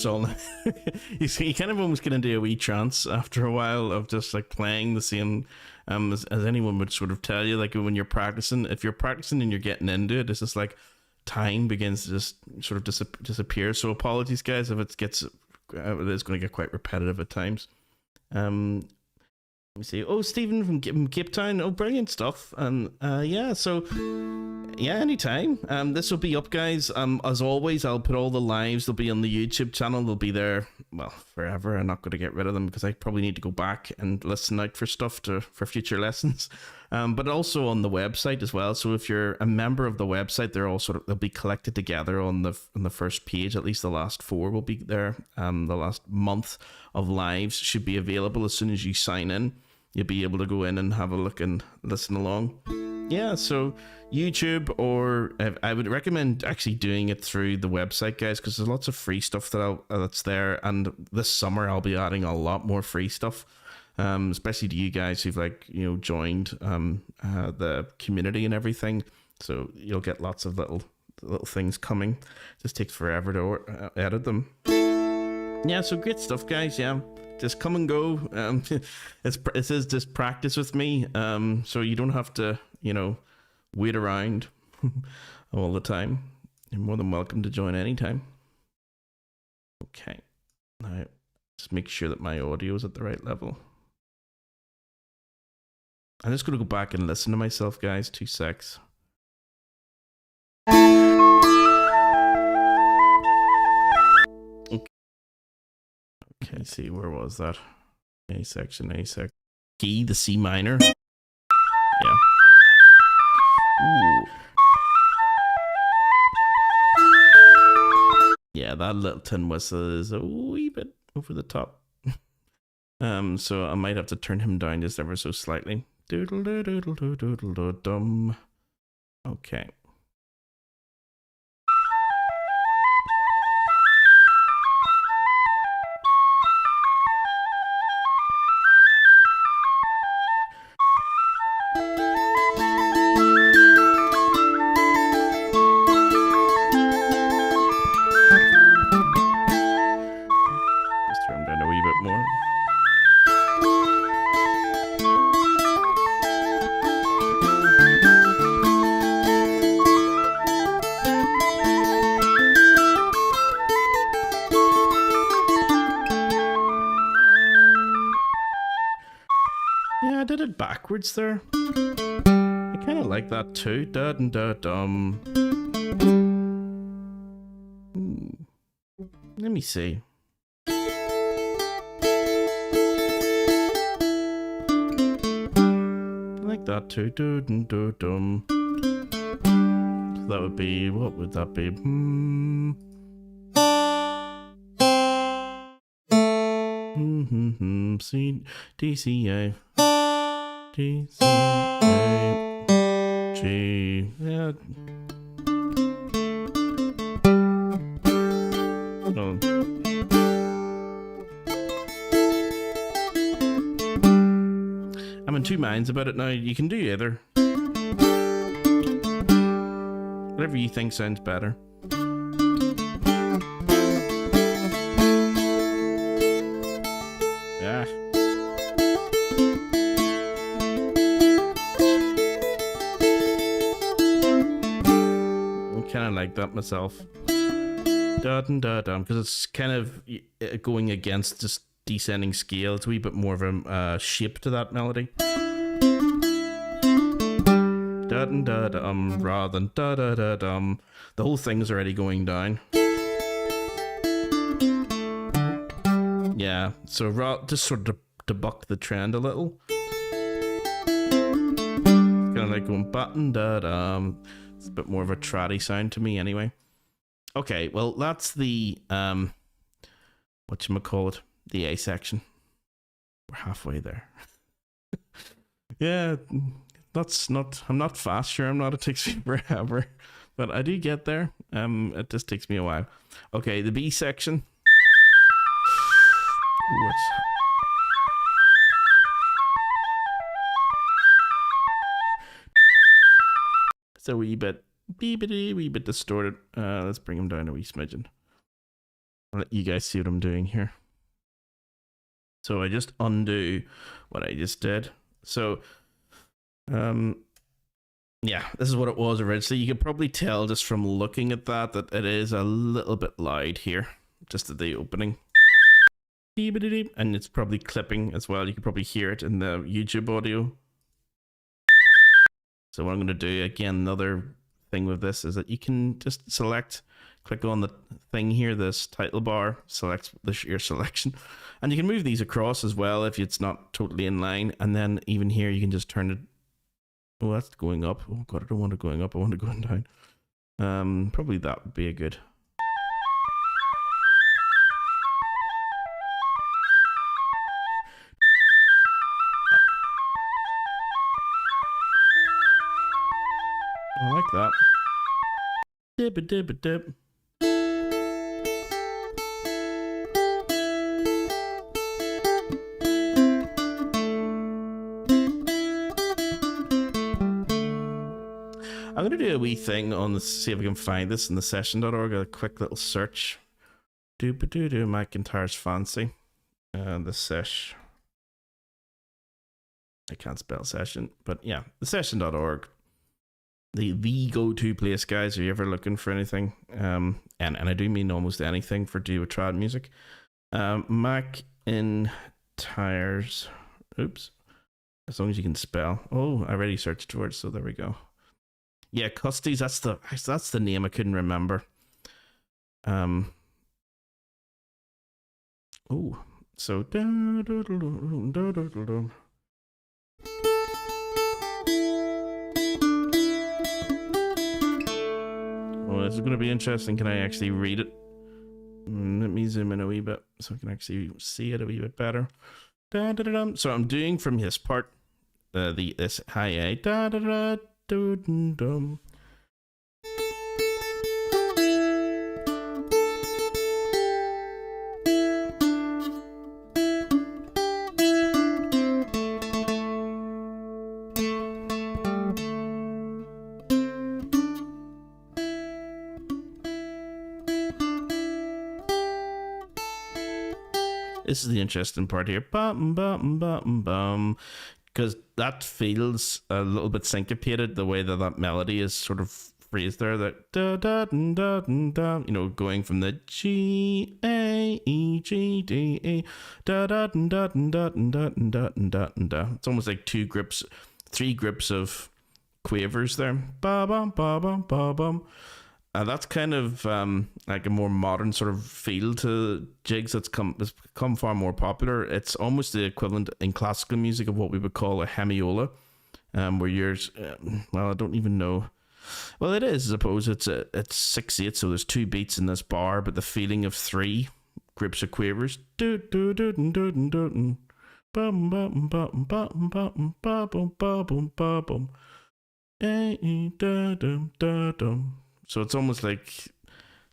practice all night. You kind of almost get into a wee trance after a while of just like playing the same, as anyone would sort of tell you, like when you're practicing, if you're practicing and you're getting into it, it's just like time begins to just sort of disappear. So apologies guys if it gets, it's going to get quite repetitive at times. Let me see. Oh, Stephen from Cape Town. Oh, brilliant stuff. And yeah, so yeah, anytime. This will be up, guys. As always, I'll put all the lives. They'll be on the YouTube channel. They'll be there, well, forever. I'm not going to get rid of them because I probably need to go back and listen out for stuff for future lessons. But also on the website as well. So if you're a member of the website, they'll be collected together on the first page. At least the last 4 will be there. The last month of lives should be available as soon as you sign in. You'll be able to go in and have a look and listen along. Yeah, so YouTube, or I would recommend actually doing it through the website, guys, because there's lots of free stuff that's there. And this summer I'll be adding a lot more free stuff, especially to you guys who've joined the community and everything. So you'll get lots of little things coming. It just takes forever to edit them. Yeah, so great stuff, guys. Yeah. Just come and go. It is just practice with me, so you don't have to, wait around all the time. You're more than welcome to join anytime. Okay, now just make sure that my audio is at the right level. I'm just going to go back and listen to myself, guys. 2 secs. Okay, see, where was that? A section. Key, the C minor. Yeah. Ooh. Yeah, that little tin whistle is a wee bit over the top. So I might have to turn him down just ever so slightly. Doodle doodle doodle doodle dum. Okay. Backwards there. I kind of like that too. Da da dum. Let me see. I like that too. Da da dum. So that would be, what would that be? C D C A. D, C, A, G, yeah. No. I'm in 2 minds about it now. You can do either. Whatever you think sounds better. Yeah. Kind of like that myself. Because it's kind of going against just descending scale. It's a wee bit more of a shape to that melody. Rather than da-da-da-dum. The whole thing's already going down. Yeah, so just sort of to buck the trend a little. Kind of like going button da-dum. It's a bit more of a tratty sound to me anyway. Okay, well that's the whatchamacallit, the A section. We're halfway there. Yeah, I'm not fast, sure I'm not, it takes me forever. But I do get there. It just takes me a while. Okay, the B section. Ooh, it's a wee bit distorted. Let's bring him down a wee smidgen. I'll let you guys see what I'm doing here. So I just undo what I just did. So, yeah, this is what it was originally. You could probably tell just from looking at that it is a little bit loud here, just at the opening. And it's probably clipping as well. You can probably hear it in the YouTube audio. So what I'm going to do, again, another thing with this is that you can just click on the thing here, this title bar, select your selection. And you can move these across as well if it's not totally in line. And then even here, you can just turn it. Oh, that's going up. Oh God, I don't want it going up. I want it going down. Probably that would be a good. I like that. Dip-a-dip-a-dip. I'm going to do a wee thing on see if I can find this in the session.org. A quick little search. Doo-ba-doo-doo, McIntyre's fancy. The sesh. I can't spell session, but yeah, the session.org. The go-to place, guys, if you're ever looking for anything. And I do mean almost anything for do with trad music. McIntyre's. Oops. As long as you can spell. Oh, I already searched for it, so there we go. Yeah, Custies, that's the name I couldn't remember. Oh, so oh, this is going to be interesting. Can I actually read it? Let me zoom in a wee bit so I can actually see it a wee bit better. So I'm doing from his part, this high A. Dum. This is the interesting part here. Bum, bum, bum, bum. Because that feels a little bit syncopated, the way that melody is sort of phrased there. That da da da da da, you know, going from the G A E G D E da da da da da da da da da. It's almost like three grips of quavers there. Ba bum ba bum ba bum. That's kind of like a more modern sort of feel to jigs that's become far more popular. It's almost the equivalent in classical music of what we would call a hemiola, where yours, well, I don't even know. Well, it is, I suppose. It's 6/8, so there's 2 beats in this bar, but the feeling of 3 grips of quavers. Do do do do do do. Bum bum bum bum bum bum bum bum. Da dum da dum. So it's almost like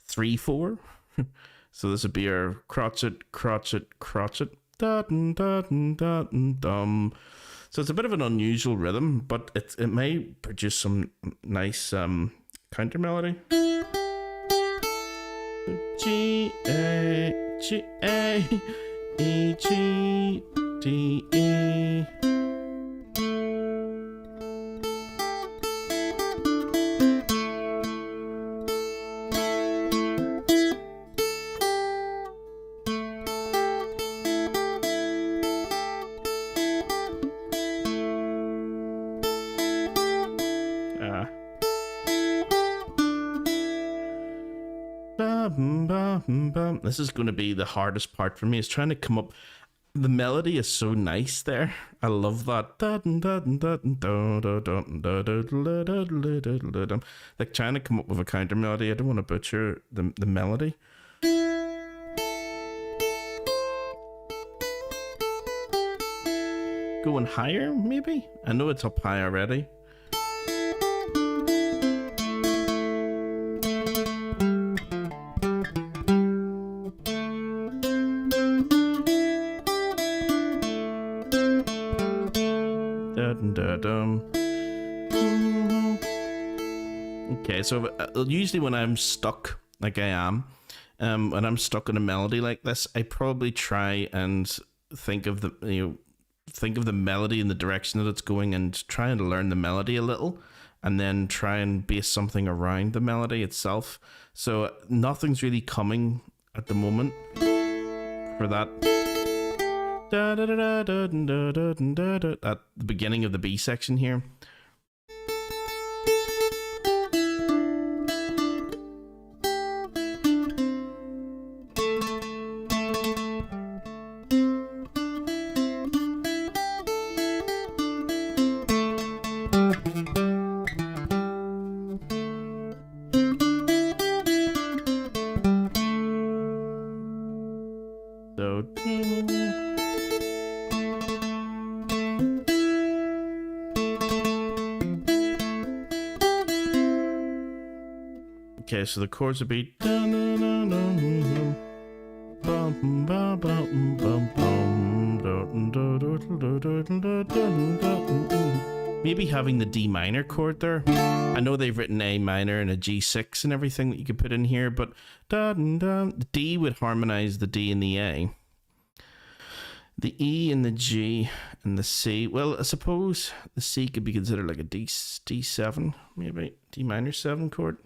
3/4. So this would be our crotchet, dum dum dum dum. So it's a bit of an unusual rhythm, but it may produce some nice counter melody. G A G A E G D E. This is going to be the hardest part for me, is trying to come up. The melody is so nice there. I love that. Like trying to come up with a counter melody. I don't want to butcher the melody. Going higher, maybe? I know it's up high already. Okay, so usually when I'm stuck, like I am, when I'm stuck in a melody like this, I probably try and think of the melody and the direction that it's going, and try and learn the melody a little, and then try and base something around the melody itself. So nothing's really coming at the moment for that. At the beginning of the B section here. So okay, so the chords would be maybe having the D minor chord there. I know they've written A minor and a G6 and everything that you could put in here, but the D would harmonize the D and the A. The E and the G and the C. Well, I suppose the C could be considered like a D7, maybe D minor 7 chord.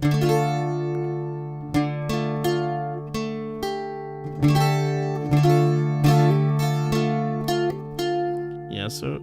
Yeah, so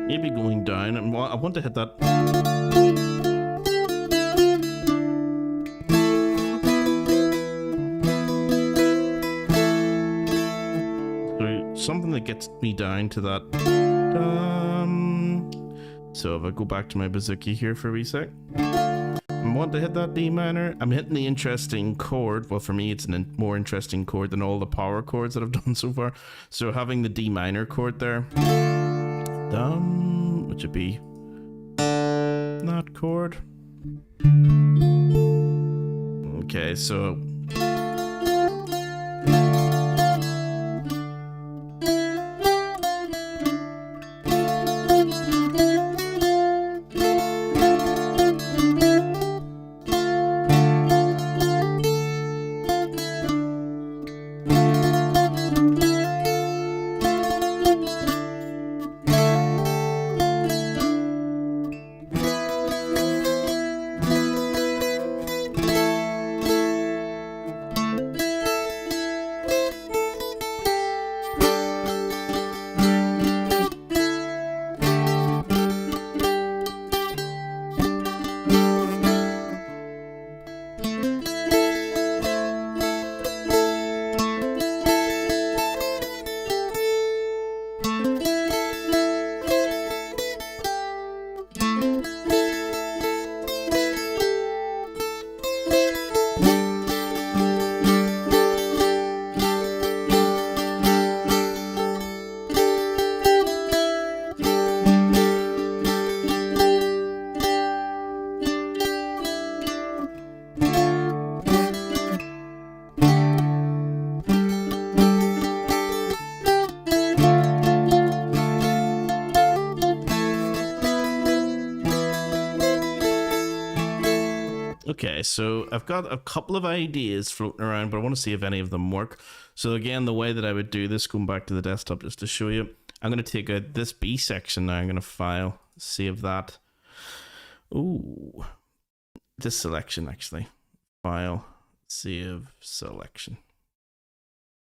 maybe going down, and I want to hit that. So something that gets me down to that. So if I go back to my bouzouki here for a wee sec, I want to hit that D minor. I'm hitting the interesting chord. Well, for me, it's a more interesting chord than all the power chords that I've done so far. So having the D minor chord there, which would be that chord. Okay, so okay, so I've got a couple of ideas floating around, but I want to see if any of them work. So again, the way that I would do this, going back to the desktop just to show you, I'm going to take out this B section now. I'm going to file, save that. Ooh, this selection actually. File, save selection.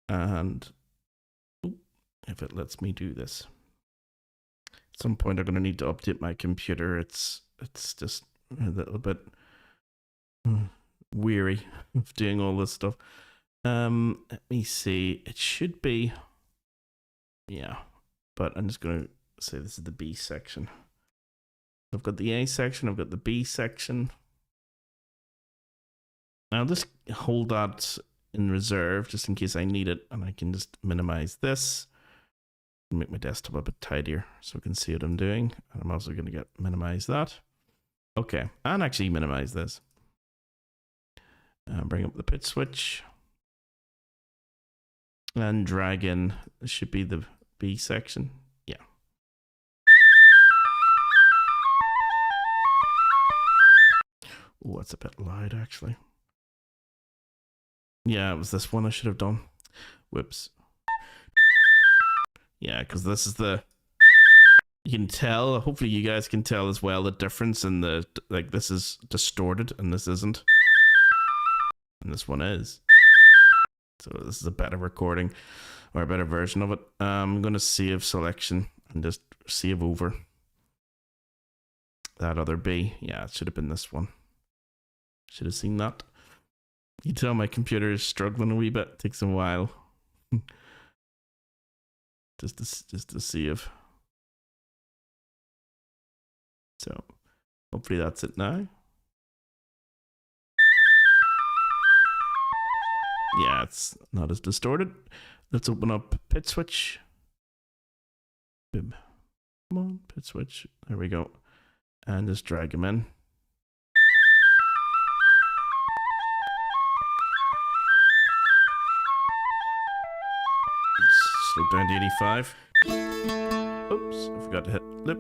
And if it lets me do this. At some point I'm going to need to update my computer. It's just a little bit weary of doing all this stuff. Let me see. It should be, yeah, but I'm just going to say this is the B section. I've got the A section, I've got the B section. I'll just hold that in reserve just in case I need it, and I can just minimize this and make my desktop a bit tidier so I can see what I'm doing. And I'm also going to minimize that. Okay, and actually minimize this. Bring up the pitch switch and drag in. This should be the B section. Yeah. Oh, that's a bit loud actually. Yeah, it was this one I should have done. Whoops. Yeah, because this is the, you can tell, hopefully you guys can tell as well, the difference in the, like this is distorted and this isn't. And this one is. So this is a better recording or a better version of it. I'm going to save selection and just save over that other B. Yeah, it should have been this one. Should have seen that. You can tell my computer is struggling a wee bit. It takes a while. just to save. So hopefully that's it now. Yeah, it's not as distorted. Let's open up pitch switch. Boom. Come on, pitch switch. There we go. And just drag him in. Slow down to 85. Oops, I forgot to hit lip.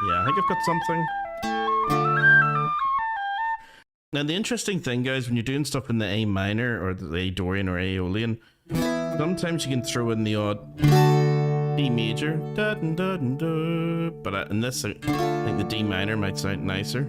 Yeah, I think I've got something. Now the interesting thing, guys, when you're doing stuff in the A minor or the A Dorian or Aeolian, sometimes you can throw in the odd D major, but in this, I think the D minor might sound nicer.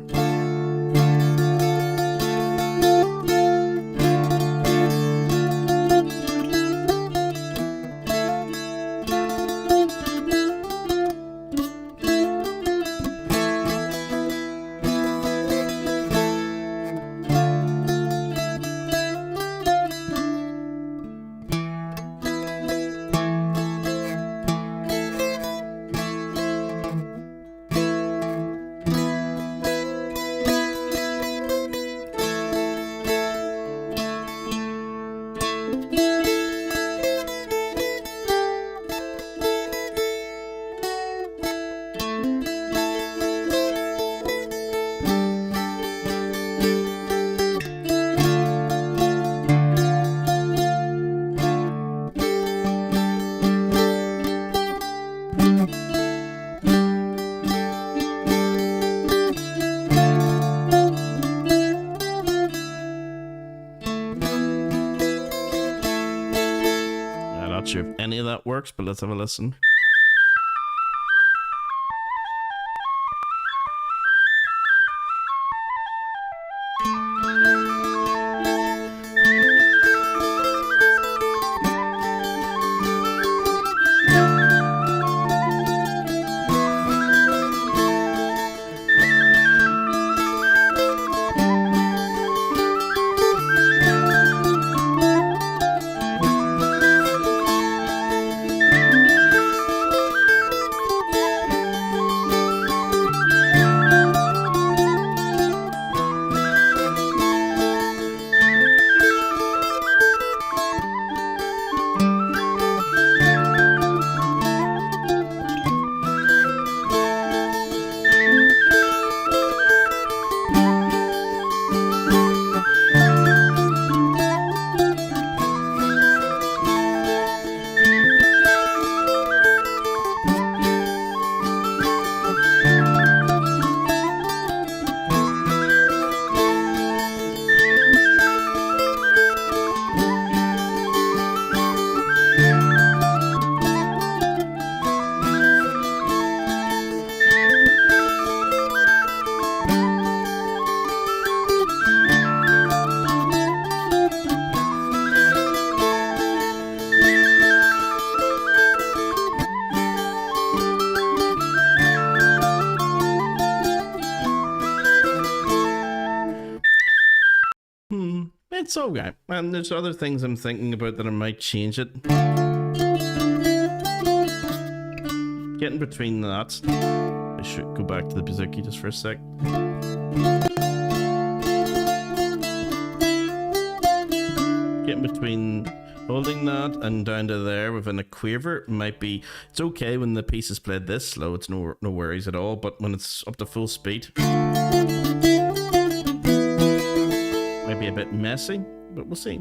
Not sure if any of that works, but let's have a listen. It's okay. And there's other things I'm thinking about that I might change it. Getting between that. I should go back to the bouzouki just for a sec. Getting between holding that and down to there within a quaver might be, it's okay when the piece is played this slow, it's no worries at all, but when it's up to full speed, might be a bit messy, but we'll see.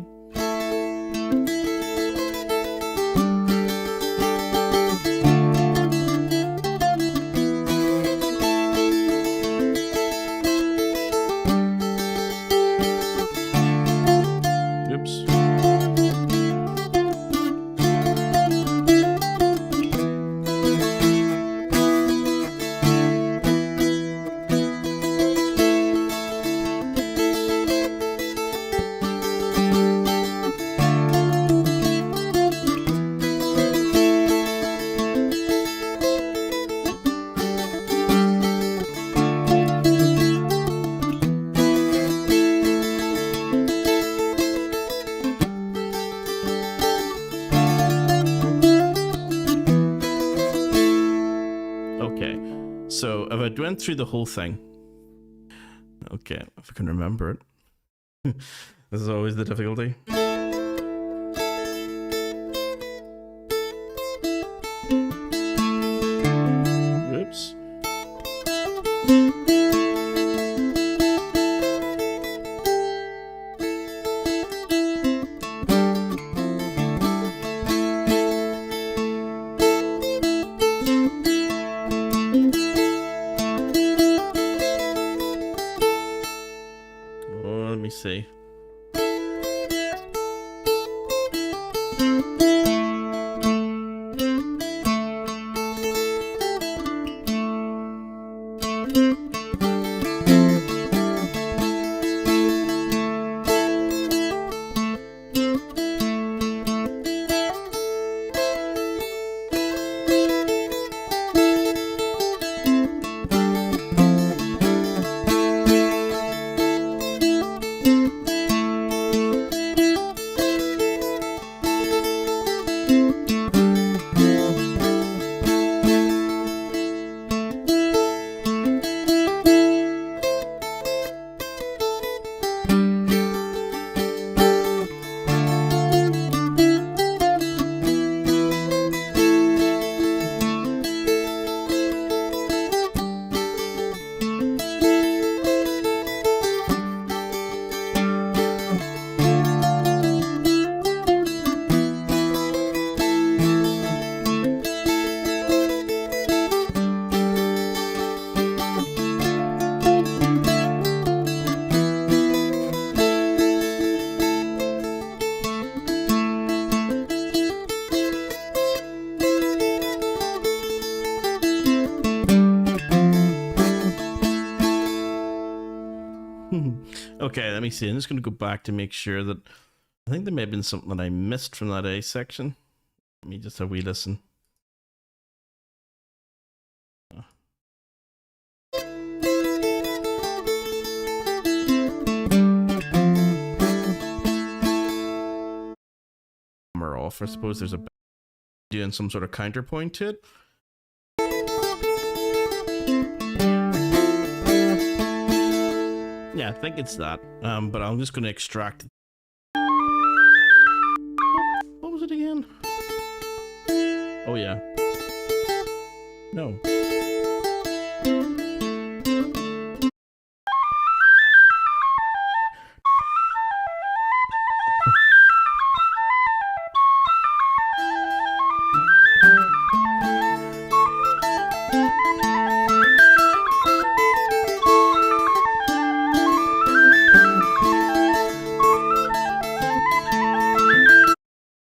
So if I went through the whole thing, okay, if I can remember it, this is always the difficulty. Oops. See. Okay, let me see. I'm just going to go back to make sure that I think there may have been something that I missed from that A section. Let me just have a wee listen. Camera off. I suppose there's a doing some sort of counterpoint to it. Yeah, I think it's that. But I'm just going to extract. What was it again? Oh yeah. No.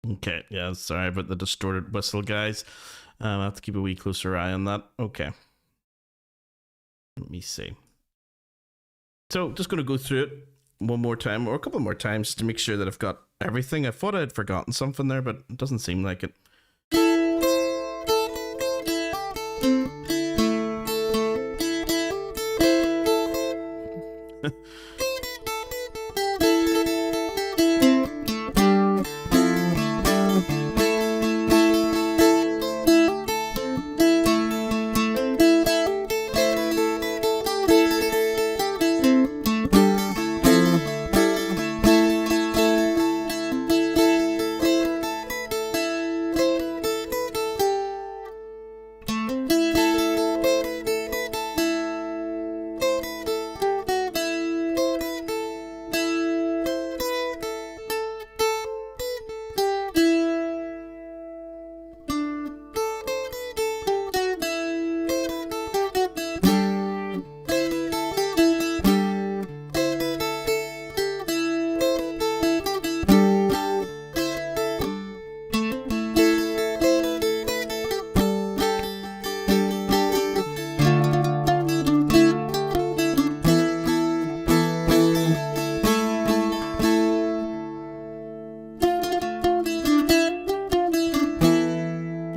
Okay, yeah, sorry about the distorted whistle, guys. I have to keep a wee closer eye on that. Okay. Let me see. So, just going to go through it one more time, or a couple more times, to make sure that I've got everything. I thought I had forgotten something there, but it doesn't seem like it.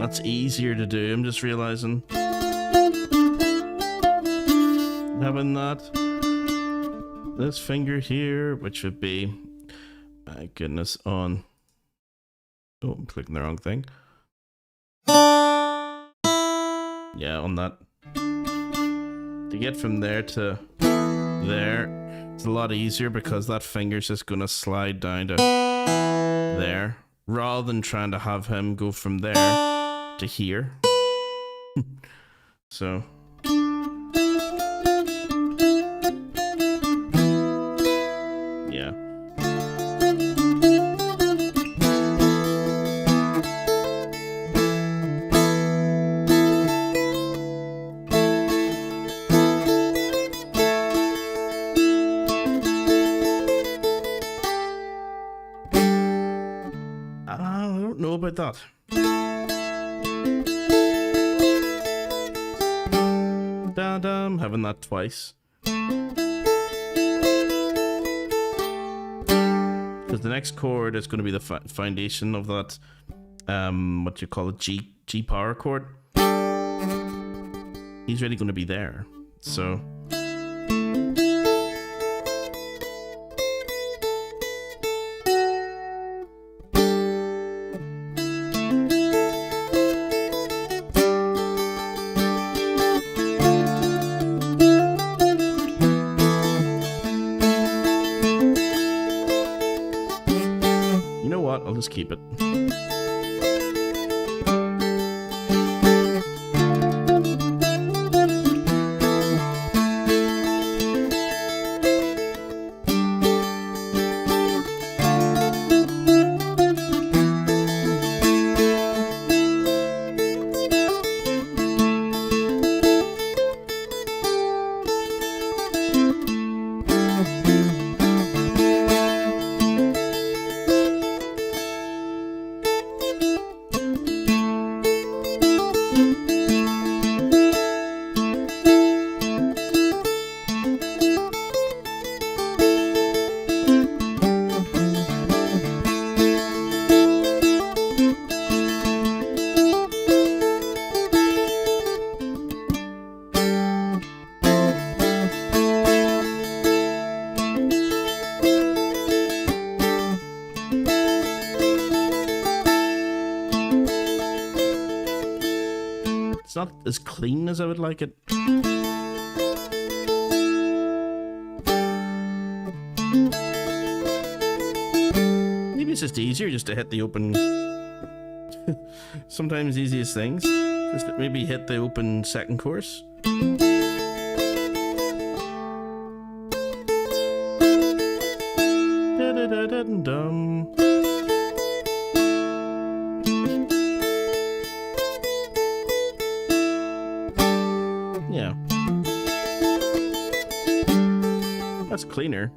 That's easier to do, I'm just realizing. Having this finger here, which would be, my goodness, on... Oh, I'm clicking the wrong thing. Yeah, on that. To get from there to there, it's a lot easier because that finger's just going to slide down to there, rather than trying to have him go from there to here. So... yeah. I don't know about that. I'm having that twice. Because the next chord is going to be the foundation of that, what you call it, G power chord. He's really going to be there. So... you know what? I'll just keep it. It's not as clean as I would like it. Maybe it's just easier just to hit the open... Sometimes easiest things. Just maybe hit the open second chorus. Da-da-da-da-dum. Yeah. That's cleaner.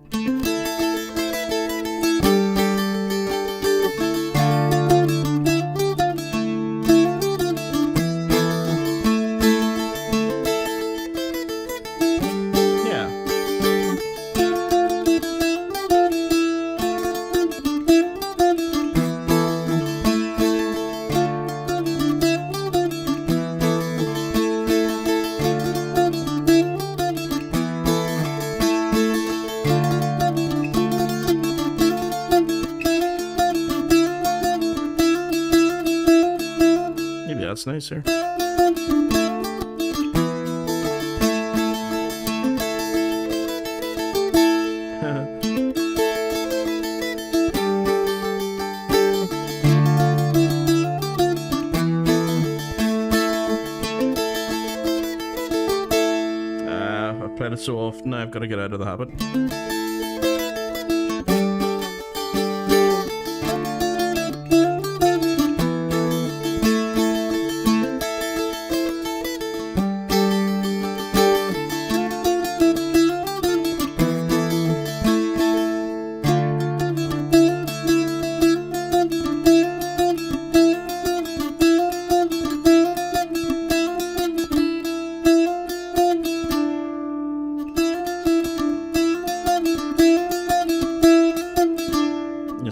That's nicer. I've played it so often, I've got to get out of the habit.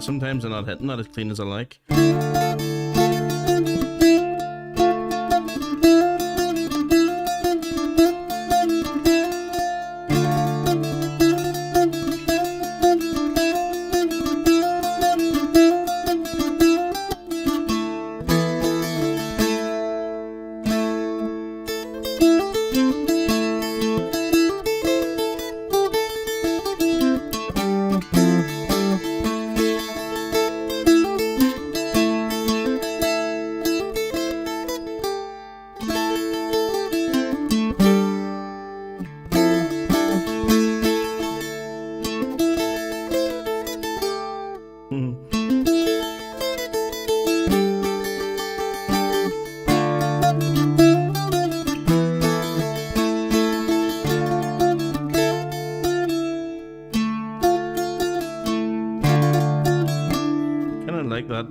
Sometimes I'm not hitting that as clean as I like. like that.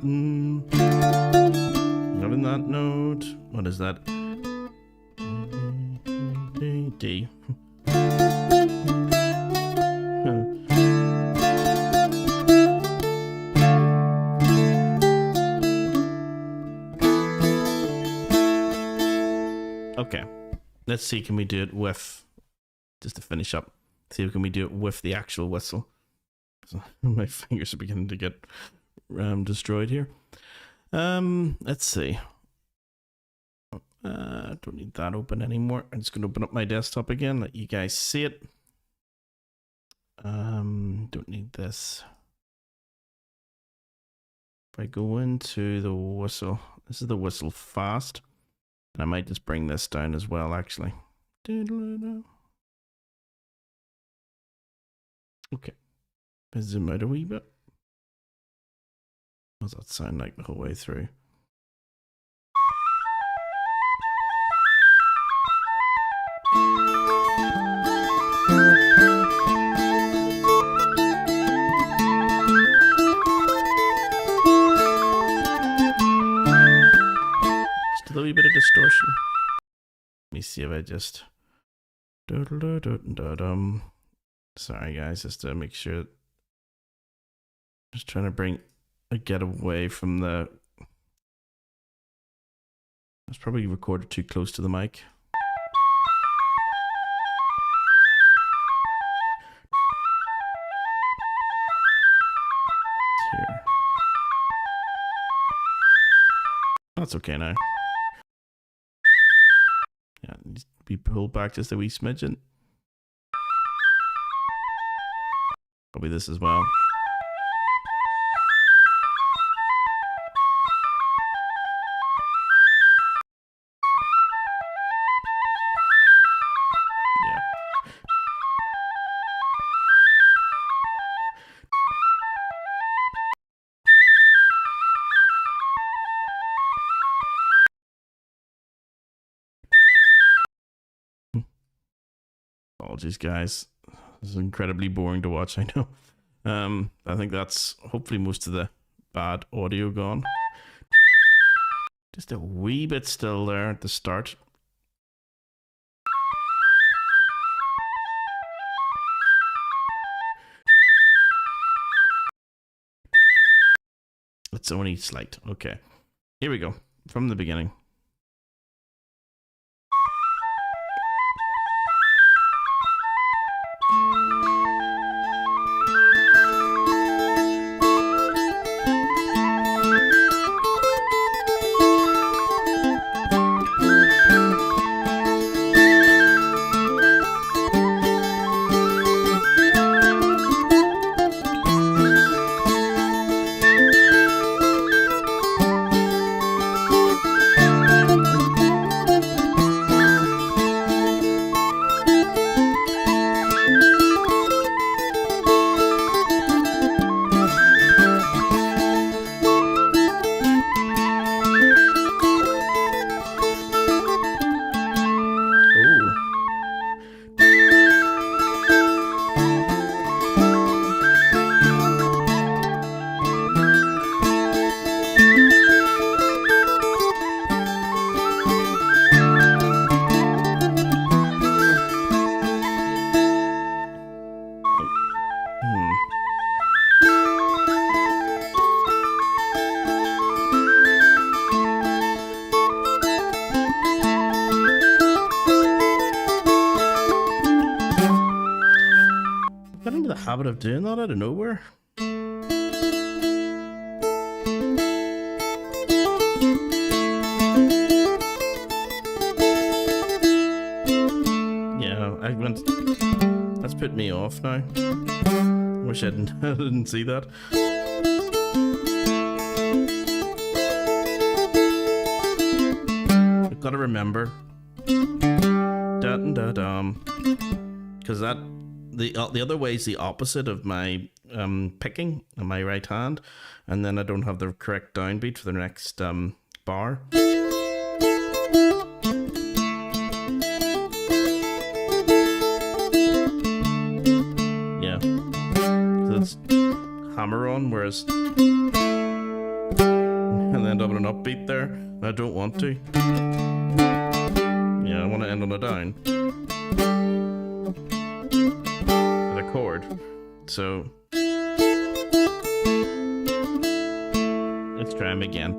Having that note. What is that? D. Okay. Let's see, can we do it with, just to finish up, see if can we do it with the actual whistle. So my fingers are beginning to get destroyed here. Let's see. Don't need that open anymore. I'm just going to open up my desktop again, let you guys see it. Don't need this. If I go into the whistle, this is the whistle fast. And I might just bring this down as well, actually. Okay. Zoom out a wee bit. What does that sound like the whole way through? Just a little bit of distortion. Let me see if I just... Sorry guys, just to make sure. Just trying to get away from the... I was probably recorded too close to the mic. Here. That's okay now. Yeah, it needs to be pulled back just a wee smidgen. Probably this as well. Yeah. Apologies, guys. This is incredibly boring to watch, I know. I think that's hopefully most of the bad audio gone. Just a wee bit still there at the start. It's only slight. Okay. Here we go. From the beginning. Habit of doing that out of nowhere. Yeah, that's put me off now. Wish I didn't see that. I've got to remember because that the other way is the opposite of my picking on my right hand, and then I don't have the correct downbeat for the next bar. Yeah, so it's hammer on, whereas and end up on an upbeat there. I don't want to. Yeah, I want to end on a down. With a chord. So let's try them again.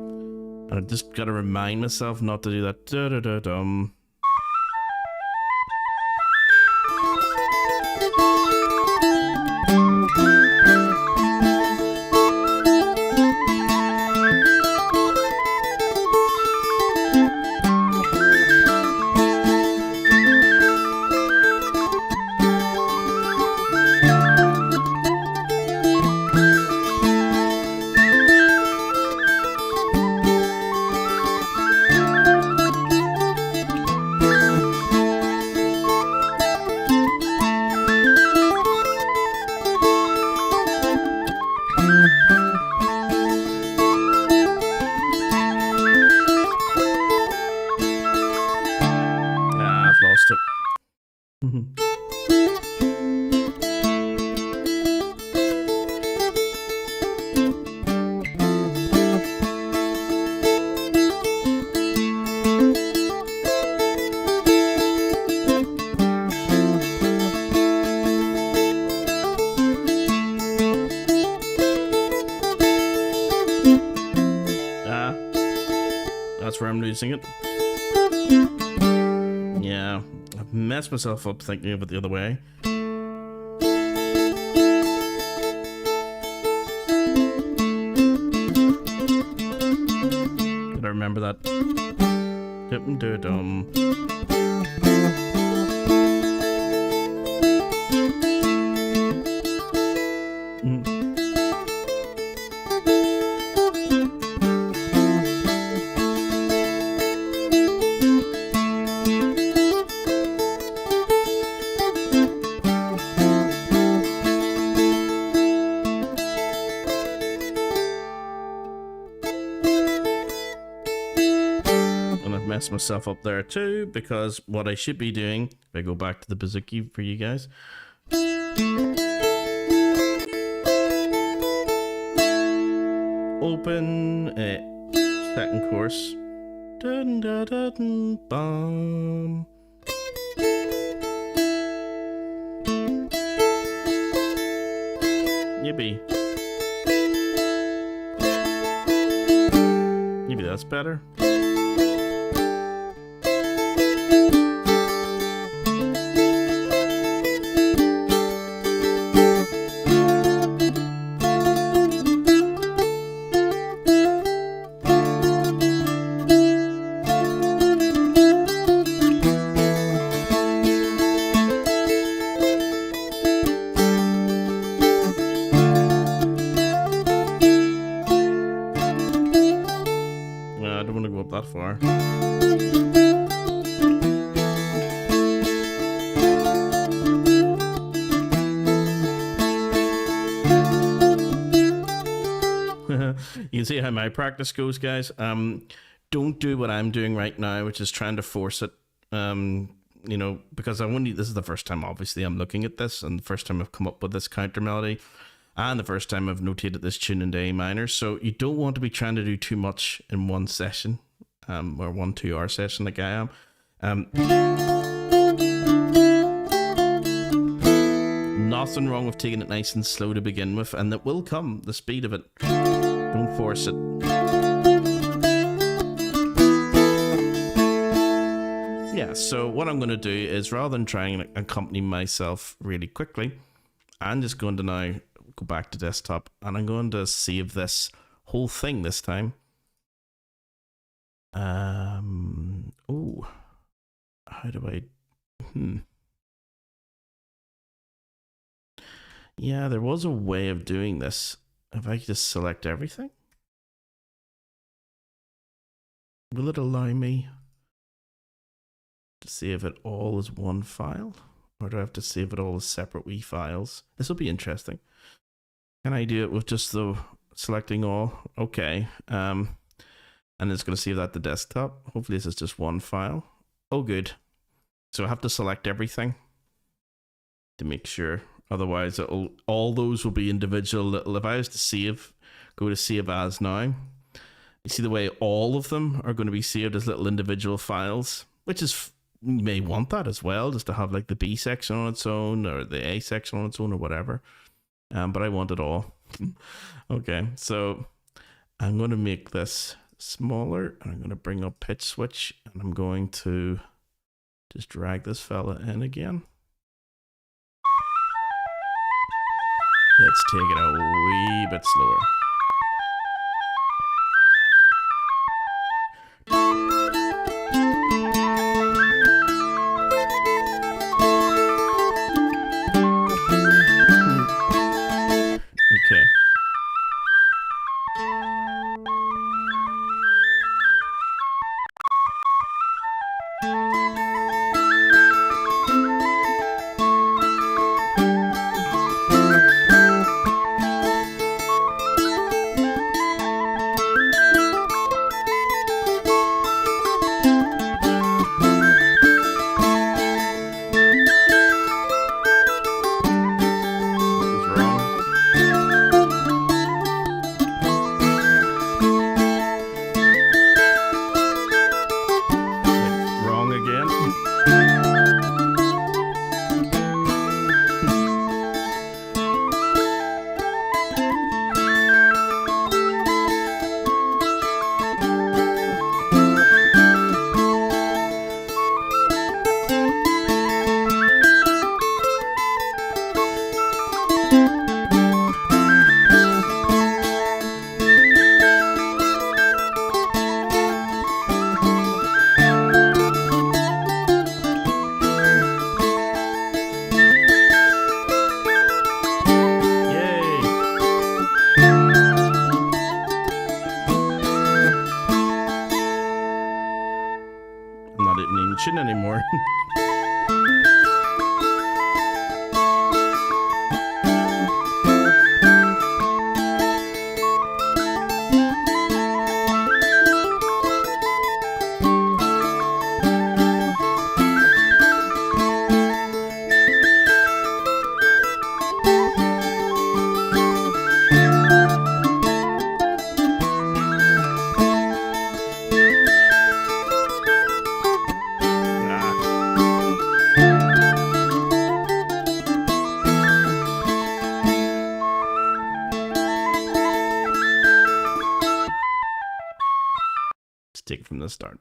And I just gotta remind myself not to do that da-da-da-dum. That's where I'm losing it. Yeah, I've messed myself up thinking of it the other way. Gotta remember that. Dum-dum-dum. Mess myself up there too, because what I should be doing, if I go back to the bouzouki for you guys, open second course, dun, dun, dun, dun, bum. Yippee. Maybe that's better. I don't want to go up that far. You can see how my practice goes, guys. Don't do what I'm doing right now, which is trying to force it. You know, because this is the first time, obviously, I'm looking at this, and the first time I've come up with this counter melody, and the first time I've notated this tune in A minor. So you don't want to be trying to do too much in one session, or 1 2-hour session like I am. Nothing wrong with taking it nice and slow to begin with, and it will come, the speed of it. Don't force it. Yeah, so what I'm going to do is, rather than trying to accompany myself really quickly, I'm just going to now go back to desktop, and I'm going to save this whole thing this time. Oh, how do I? Yeah, there was a way of doing this. If I just select everything, will it allow me to save it all as one file, or do I have to save it all as separate wee files? This will be interesting. Can I do it with just the selecting all? Okay. And it's going to save that to desktop. Hopefully this is just one file. Oh, good. So I have to select everything to make sure. Otherwise, all those will be individual little. If I was to save, go to save as now, You see the way all of them are going to be saved as little individual files, which is, you may want that as well, just to have like the B section on its own or the A section on its own or whatever. But I want it all. Okay, so I'm going to make this smaller, and I'm going to bring up pitch switch, and I'm going to just drag this fella in again. Let's take it a wee bit slower. Okay. Anymore. Take it from the start.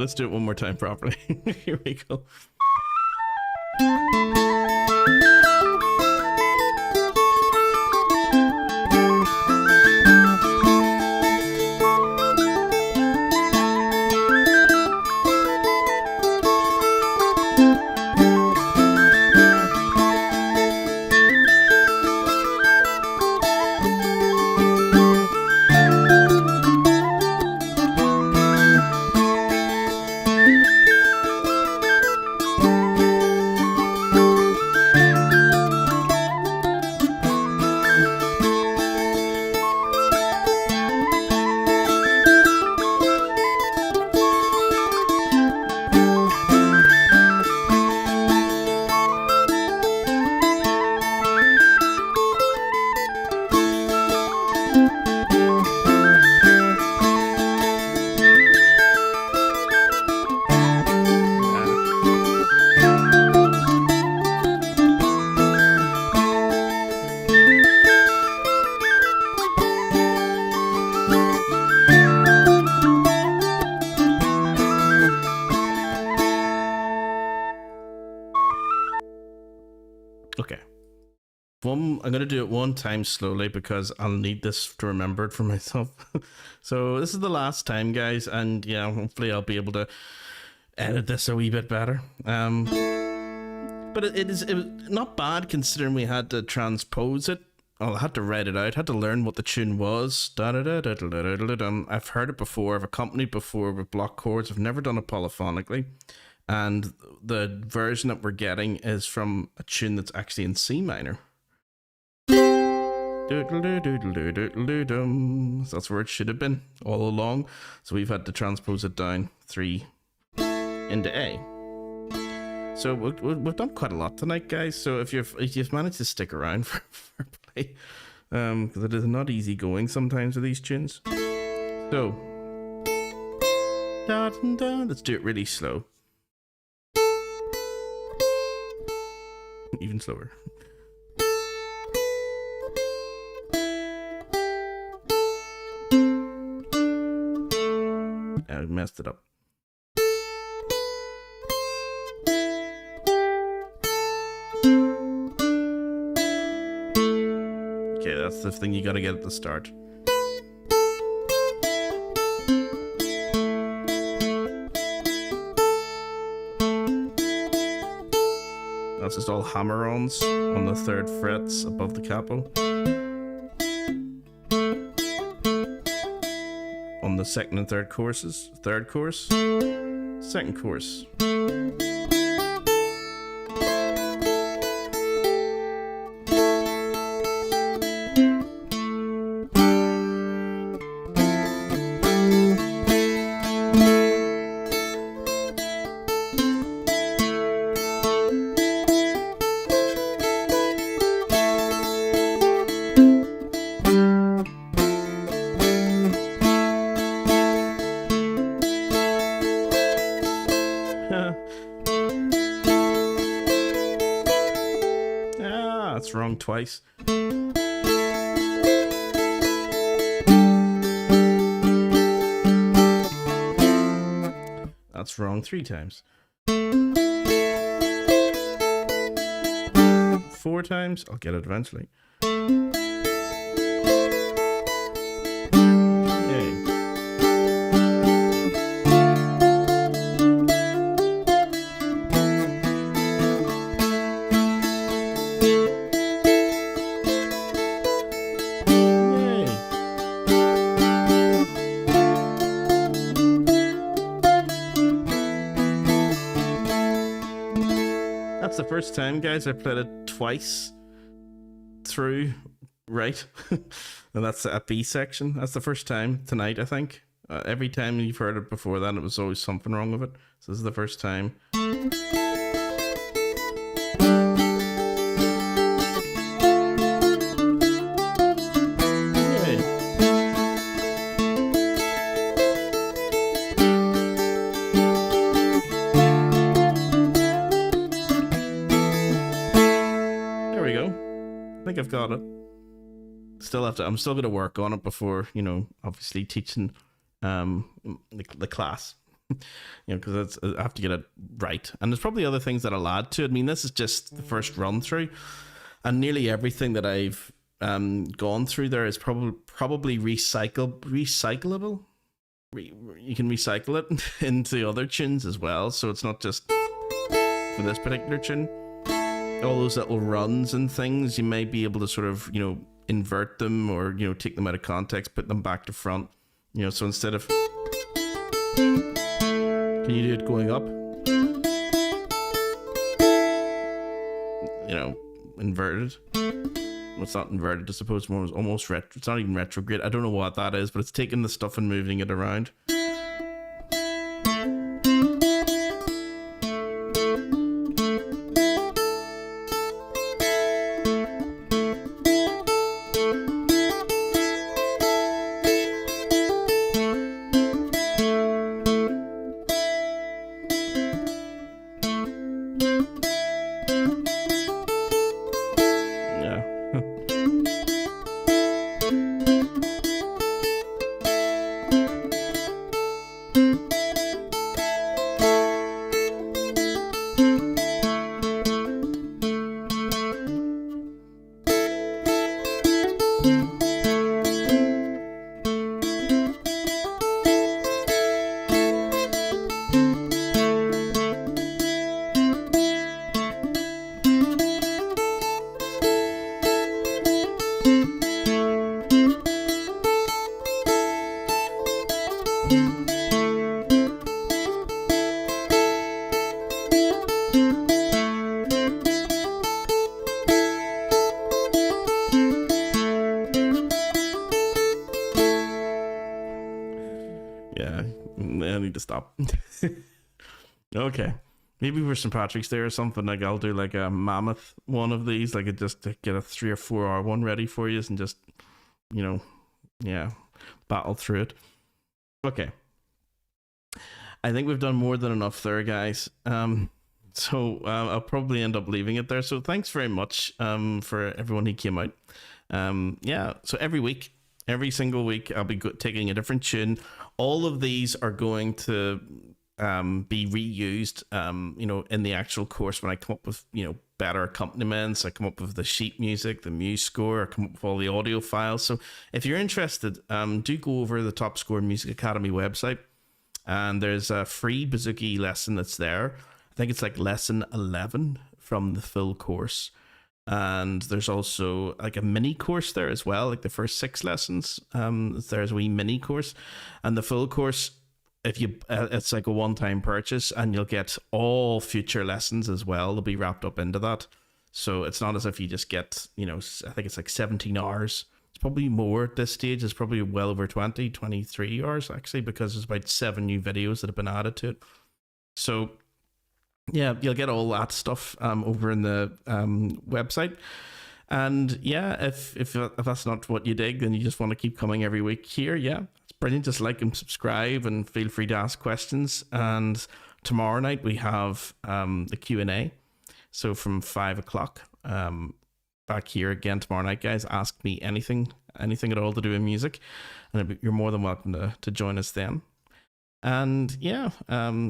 let's do it one more time properly. Here we go. Okay. I'm going to do it one time slowly because I'll need this to remember it for myself. So this is the last time, guys, and yeah, hopefully I'll be able to edit this a wee bit better. But it was not bad considering we had to transpose it. I had to write it out, had to learn what the tune was. I've heard it before, I've accompanied before with block chords. I've never done it polyphonically. And the version that we're getting is from a tune that's actually in C minor. That's where it should have been all along. So we've had to transpose it down 3 into A. So we've done quite a lot tonight, guys. So if you've managed to stick around for play, because it is not easy going sometimes with these tunes. So let's do it really slow. Even slower. I messed it up. Okay, that's the thing you gotta get at the start. That's just all hammer-ons on the 3rd frets above the capo. On the 2nd and 3rd courses. 3rd course, 2nd course. That's wrong twice. That's wrong 3 times. 4 times. I'll get it eventually. Yay. That's the first time, guys, I played it twice through right. And that's a B section. That's the first time tonight, I think. Every time you've heard it before that, it was always something wrong with it. So this is the first time. I think I've got it. I'm still going to work on it before, you know, obviously teaching the class. because I have to get it right. And there's probably other things that I'll add to it. I mean, this is just the first run through, and nearly everything that I've gone through there is probably recyclable. You can recycle it into other tunes as well, so it's not just for this particular tune. All those little runs and things, you may be able to sort of, invert them, or, take them out of context, put them back to front. So instead of... Can you do it going up? Inverted. Well, it's not inverted, I suppose. It's almost retro. It's not even retrograde. I don't know what that is, but it's taking the stuff and moving it around. I need to stop. Okay, maybe for St. Patrick's Day or something, like I'll do like a mammoth one of these, like just to get a 3 or 4 hour one ready for you, and just battle through it. Okay, I think we've done more than enough there, guys. So I'll probably end up leaving it there. So thanks very much for everyone who came out. So every single week, I'll be taking a different tune. All of these are going to be reused, in the actual course when I come up with, better accompaniments. I come up with the sheet music, the Muse score, I come up with all the audio files. So if you're interested, do go over the Top Score Music Academy website, and there's a free bouzouki lesson that's there. I think it's like lesson 11 from the full course. And there's also like a mini course there as well, like the first 6 lessons. There's a wee mini course, and the full course, if you it's like a one-time purchase, and you'll get all future lessons as well. They'll be wrapped up into that. So it's not as if you just get, I think it's like 17 hours. It's probably more at this stage. It's probably well over 23 hours actually, because there's about 7 new videos that have been added to it. So yeah, you'll get all that stuff over in the website. And yeah, if that's not what you dig, then you just want to keep coming every week here, yeah, it's brilliant. Just like and subscribe, and feel free to ask questions. And tomorrow night we have the Q&A. So from 5 o'clock, back here again tomorrow night, guys. Ask me anything at all to do with music, and you're more than welcome to join us then. And yeah,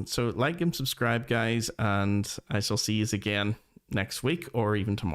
so like and subscribe, guys, and I shall see you again next week or even tomorrow.